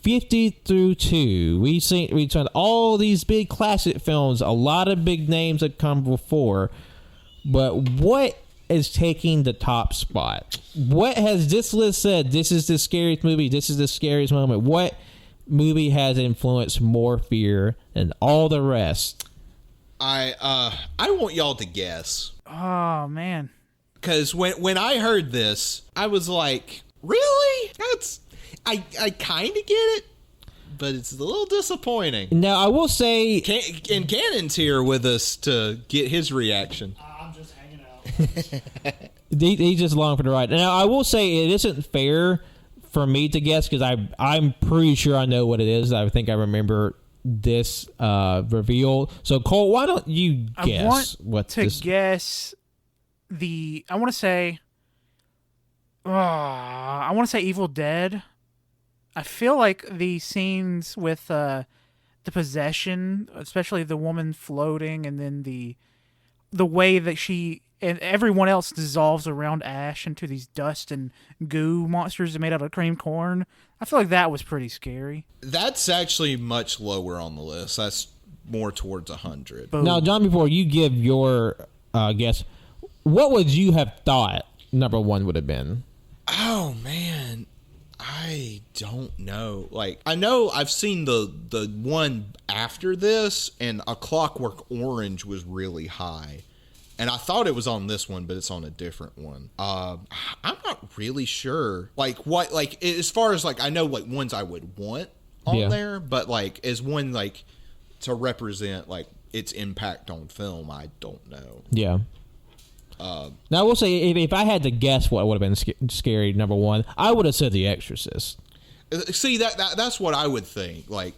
50 through 2. We tried all these big classic films. A lot of big names that come before. But what is taking the top spot? What has this list said? This is the scariest movie. This is the scariest moment. What movie has influenced more fear than all the rest? I want y'all to guess. Oh man. Because when I heard this, I was like, really? I kind of get it, but it's a little disappointing. Now, I will say... And Cannon's here with us to get his reaction. I'm just hanging out. He's just along for the ride. Now, I will say it isn't fair for me to guess because I'm pretty sure I know what it is. I think I remember this reveal. So, Colt, why don't you guess what this... guess the... I want to say Evil Dead. I feel like the scenes with the possession, especially the woman floating, and then the way that she and everyone else dissolves around Ash into these dust and goo monsters made out of cream corn. I feel like that was pretty scary. That's actually much lower on the list. That's more towards 100. Boom. Now, John, before you give your guess, what would you have thought number one would have been? Oh, man. I don't know. Like, I know I've seen the one after this, and A Clockwork Orange was really high. And I thought it was on this one, but it's on a different one. I'm not really sure. Like, as far as, like, I know, like, ones I would want on there, but, like, as one, like, to represent, like, its impact on film, I don't know. Yeah. Now, I will say, if I had to guess what would have been scary, number one, I would have said The Exorcist. See, that's what I would think. Like,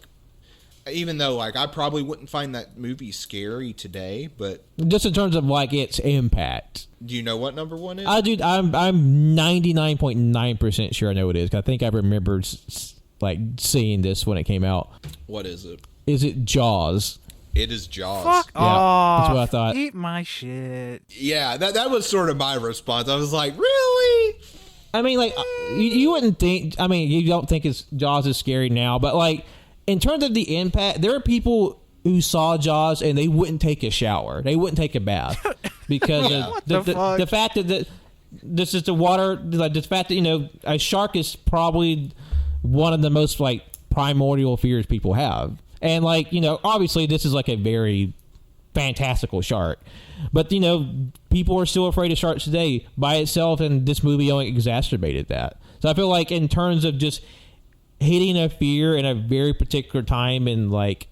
even though, like, I probably wouldn't find that movie scary today, but... Just in terms of, like, its impact. Do you know what number one is? I'm 99.9% sure I know what it is, 'cause I think I remember, like, seeing this when it came out. What is it? Is it Jaws? It is Jaws. Fuck Yeah, off. that's what I thought. Eat my shit. Yeah, that was sort of my response. I was like, really? I mean, like, you wouldn't think... I mean, you don't think Jaws is scary now, but, like... In terms of the impact, there are people who saw Jaws and they wouldn't take a shower. They wouldn't take a bath because of the fact that this is the water. Like, the fact that, you know, a shark is probably one of the most, like, primordial fears people have. And, like, you know, obviously this is like a very fantastical shark, but, you know, people are still afraid of sharks today by itself, and this movie only exacerbated that. So I feel like in terms of just hitting a fear in a very particular time in, like,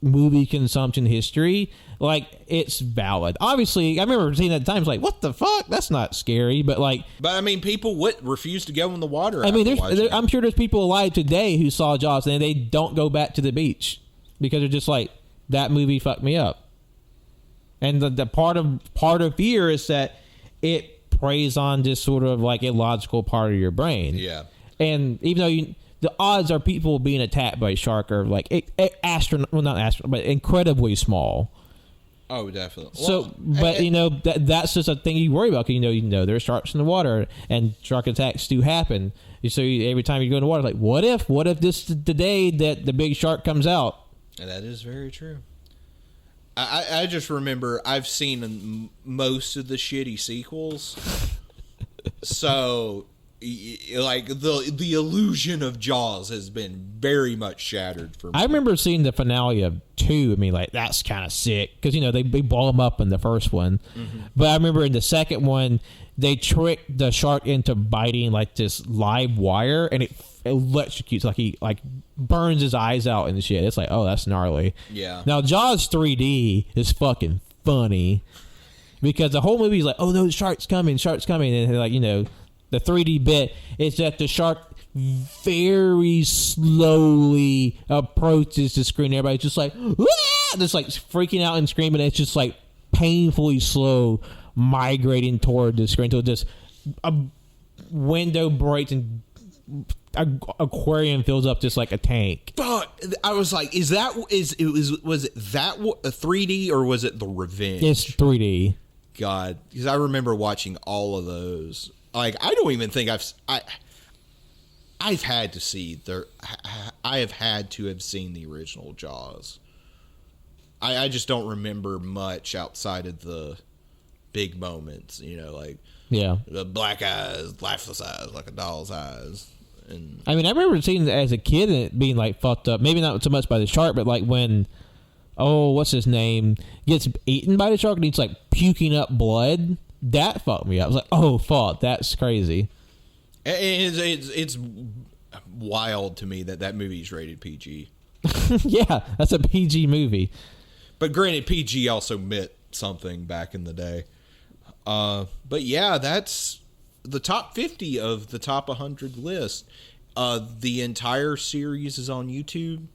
movie consumption history, like, it's valid. Obviously, I remember seeing that at times, like, what the fuck? That's not scary. But, like... But, I mean, people would refuse to go in the water. I mean, I'm sure there's people alive today who saw Jaws and they don't go back to the beach because they're just like, that movie fucked me up. And the part of fear is that it preys on this sort of, like, illogical part of your brain. Yeah. And even though the odds are people being attacked by a shark are, like, but incredibly small. Oh, definitely. So, but you know, that's just a thing you worry about. 'Cause you know there's sharks in the water and shark attacks do happen. So every time you go in the water, like, what if this is the day that the big shark comes out? That is very true. I just remember I've seen most of the shitty sequels. So, like, the illusion of Jaws has been very much shattered for me. I remember seeing the finale of 2. I mean, like, that's kind of sick because, you know, they blow him up in the first one. Mm-hmm. But I remember in the second one, they tricked the shark into biting, like, this live wire, and it electrocutes, like, he, like, burns his eyes out and shit. It's like, oh, that's gnarly. Yeah. Now, Jaws 3D is fucking funny. because the whole movie is like, oh, no, shark's coming, and like, you know, the 3D bit is that the shark very slowly approaches the screen. Everybody's just like, "Wah!" Just like freaking out and screaming. It's just like painfully slow migrating toward the screen until just a window breaks and aquarium fills up just like a tank. Fuck! I was like, was it that a 3D or was it The Revenge? It's 3D. God, because I remember watching all of those. Like, I don't even think I've had to see I have had to have seen the original Jaws. I just don't remember much outside of the big moments, you know, like the black eyes, lifeless eyes, like a doll's eyes. And I mean, I remember seeing it as a kid and it being like fucked up. Maybe not so much by the shark, but like when what's his name gets eaten by the shark and he's like puking up blood. That fucked me up. I was like, oh fuck, that's crazy. It's wild to me that movie's rated PG. Yeah, that's a PG movie. But granted, PG also meant something back in the day. But yeah, that's the top 50 of the top 100 list. The entire series is on YouTube.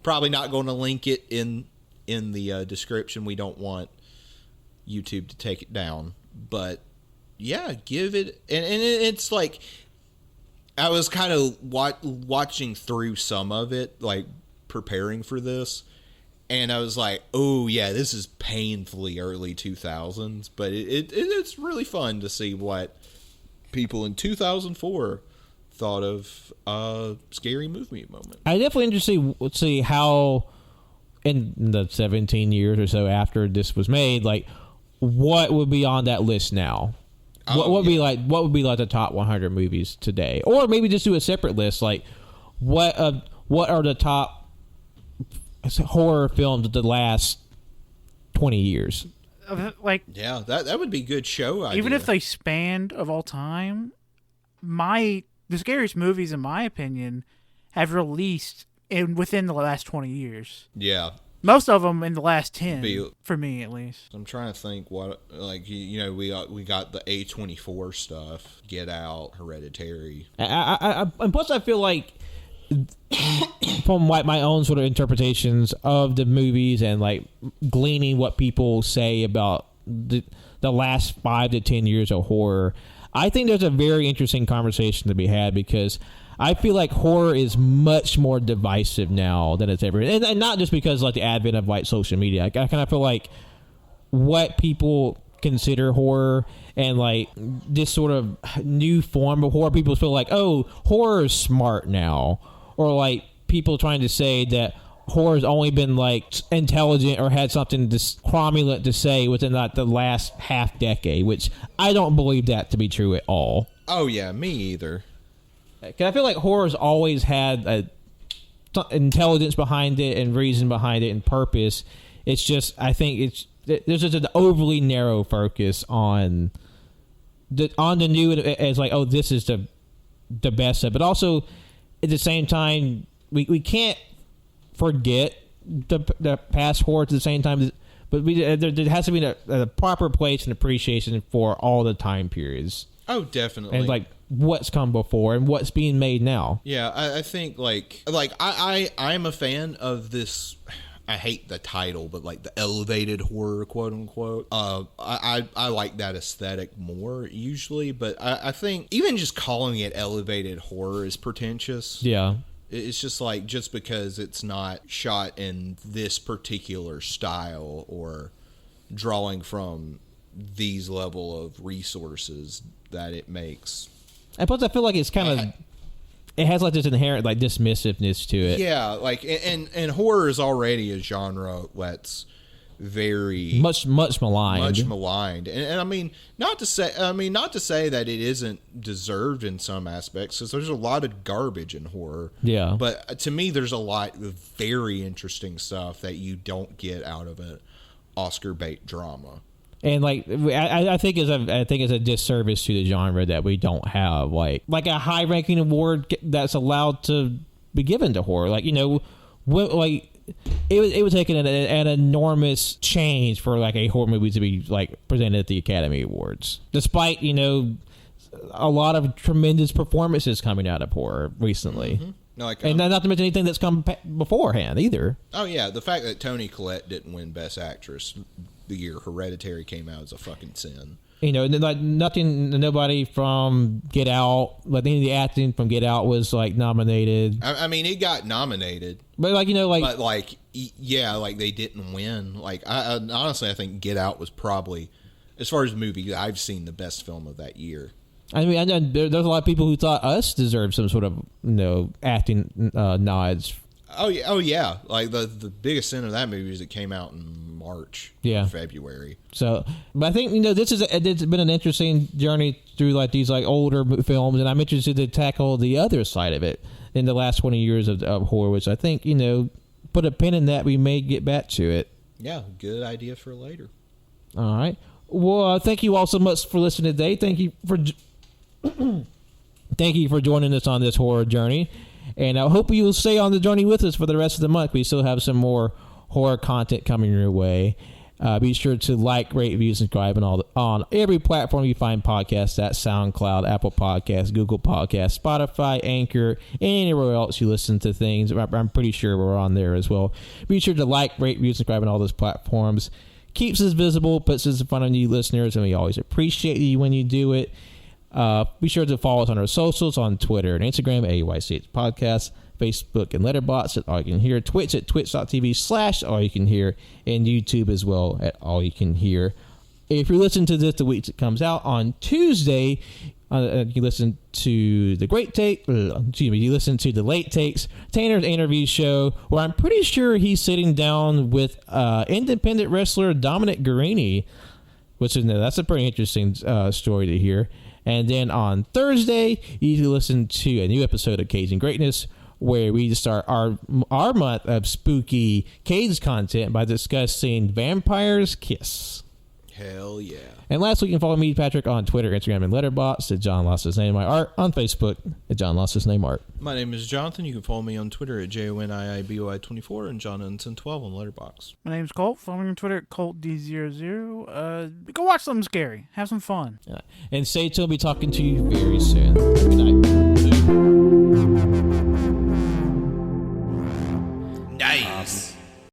Probably not going to link it in the description. We don't want YouTube to take it down. But yeah, give it, and it's like I was kind of watching through some of it, like preparing for this, and I was like, oh yeah, this is painfully early 2000s, but it's really fun to see what people in 2004 thought of Scary Movie moment. I definitely interested to see how in the 17 years or so after this was made, like, what would be on that list now? What would be like the top 100 movies today? Or maybe just do a separate list, like what are the top horror films of the last 20 years? Like, yeah, that would be a good show idea. Even if they spanned of all time, the scariest movies, in my opinion, have released within the last 20 years. Yeah. Most of them in the last 10, for me at least. I'm trying to think what, like, you know, we got the A24 stuff, Get Out, Hereditary. And plus I feel like from like my own sort of interpretations of the movies and like gleaning what people say about the last 5 to 10 years of horror, I think there's a very interesting conversation to be had because I feel like horror is much more divisive now than it's ever been. And not just because like the advent of like social media. I kind of feel like what people consider horror and like this sort of new form of horror, people feel like, oh, horror is smart now. Or like people trying to say that horror has only been like intelligent or had something cromulent to say within like the last half decade, which I don't believe that to be true at all. Oh yeah, me either. Because I feel like horror's always had intelligence behind it and reason behind it and purpose. It's just, I think there's just an overly narrow focus on the new as like, oh, this is the best of it. But also, at the same time, we can't forget the past horror at the same time. But there has to be a proper place and appreciation for all the time periods. Oh, definitely. And like what's come before and what's being made now. Yeah, I think like I'm a fan of this. I hate the title, but like the elevated horror, quote unquote. I like that aesthetic more usually, but I think even just calling it elevated horror is pretentious. Yeah. It's just like, just because it's not shot in this particular style or drawing from these level of resources that it makes. And plus, I feel like it's kind of, it has like this inherent like dismissiveness to it. Yeah, like and horror is already a genre that's very much maligned. And I mean, not to say that it isn't deserved in some aspects, because there's a lot of garbage in horror. Yeah. But to me, there's a lot of very interesting stuff that you don't get out of an Oscar bait drama. And like I think it's a disservice to the genre that we don't have like a high ranking award that's allowed to be given to horror. Like, you know, like it was taking an enormous change for like a horror movie to be like presented at the Academy Awards, despite a lot of tremendous performances coming out of horror recently. Mm-hmm. Like, and not to mention anything that's come beforehand either. Oh yeah, the fact that Toni Collette didn't win Best Actress the year Hereditary came out is a fucking sin. Like nobody from Get Out, like any of the acting from Get Out was like nominated. I mean, it got nominated, but like yeah, like they didn't win. Like I honestly, I think Get Out was probably, as far as the movie I've seen, the best film of that year. I mean, I know there's a lot of people who thought Us deserved some sort of acting nods. Oh yeah. Like the biggest sin of that movie is it came out in March, or February. So, but I think it's been an interesting journey through like these like older films, and I'm interested to tackle the other side of it in the last 20 years of horror, which I think put a pin in that. We may get back to it. Yeah, good idea for later. All right. Well, thank you all so much for listening today. Thank you for joining us on this horror journey. And I hope you will stay on the journey with us for the rest of the month. We still have some more horror content coming your way. Be sure to like, rate, review, subscribe on every platform you find podcasts at: SoundCloud, Apple Podcasts, Google Podcasts, Spotify, Anchor, anywhere else you listen to things. I'm pretty sure we're on there as well. Be sure to like, rate, review, subscribe on all those platforms. Keeps us visible, puts us in front of you listeners, and we always appreciate you when you do it. Be sure to follow us on our socials on Twitter and Instagram at AYCH Podcast, Facebook and Letterboxd at AllYouCanHear, Twitch at twitch.tv/AllYouCanHear, and YouTube as well at AllYouCanHear. If you're listening to this the week it comes out on Tuesday, you listen to the you listen to the Late Takes, Tanner's interview show, where I'm pretty sure he's sitting down with independent wrestler Dominic Guarini, which is that's a pretty interesting story to hear. And then on Thursday, you can listen to a new episode of Cage and Greatness, where we start our month of spooky Cage content by discussing Vampire's Kiss. Hell yeah. And lastly, you can follow me, Patrick, on Twitter, Instagram, and Letterboxd at John Lost His Name My Art, on Facebook at John Lost His Name Art. My name is Jonathan. You can follow me on Twitter at JONIIBOI24 and JohnNson12 on Letterboxd. My name's Colt. Follow me on Twitter at ColtD00. Go watch something scary. Have some fun. And stay tuned. We'll be talking to you very soon. Good night.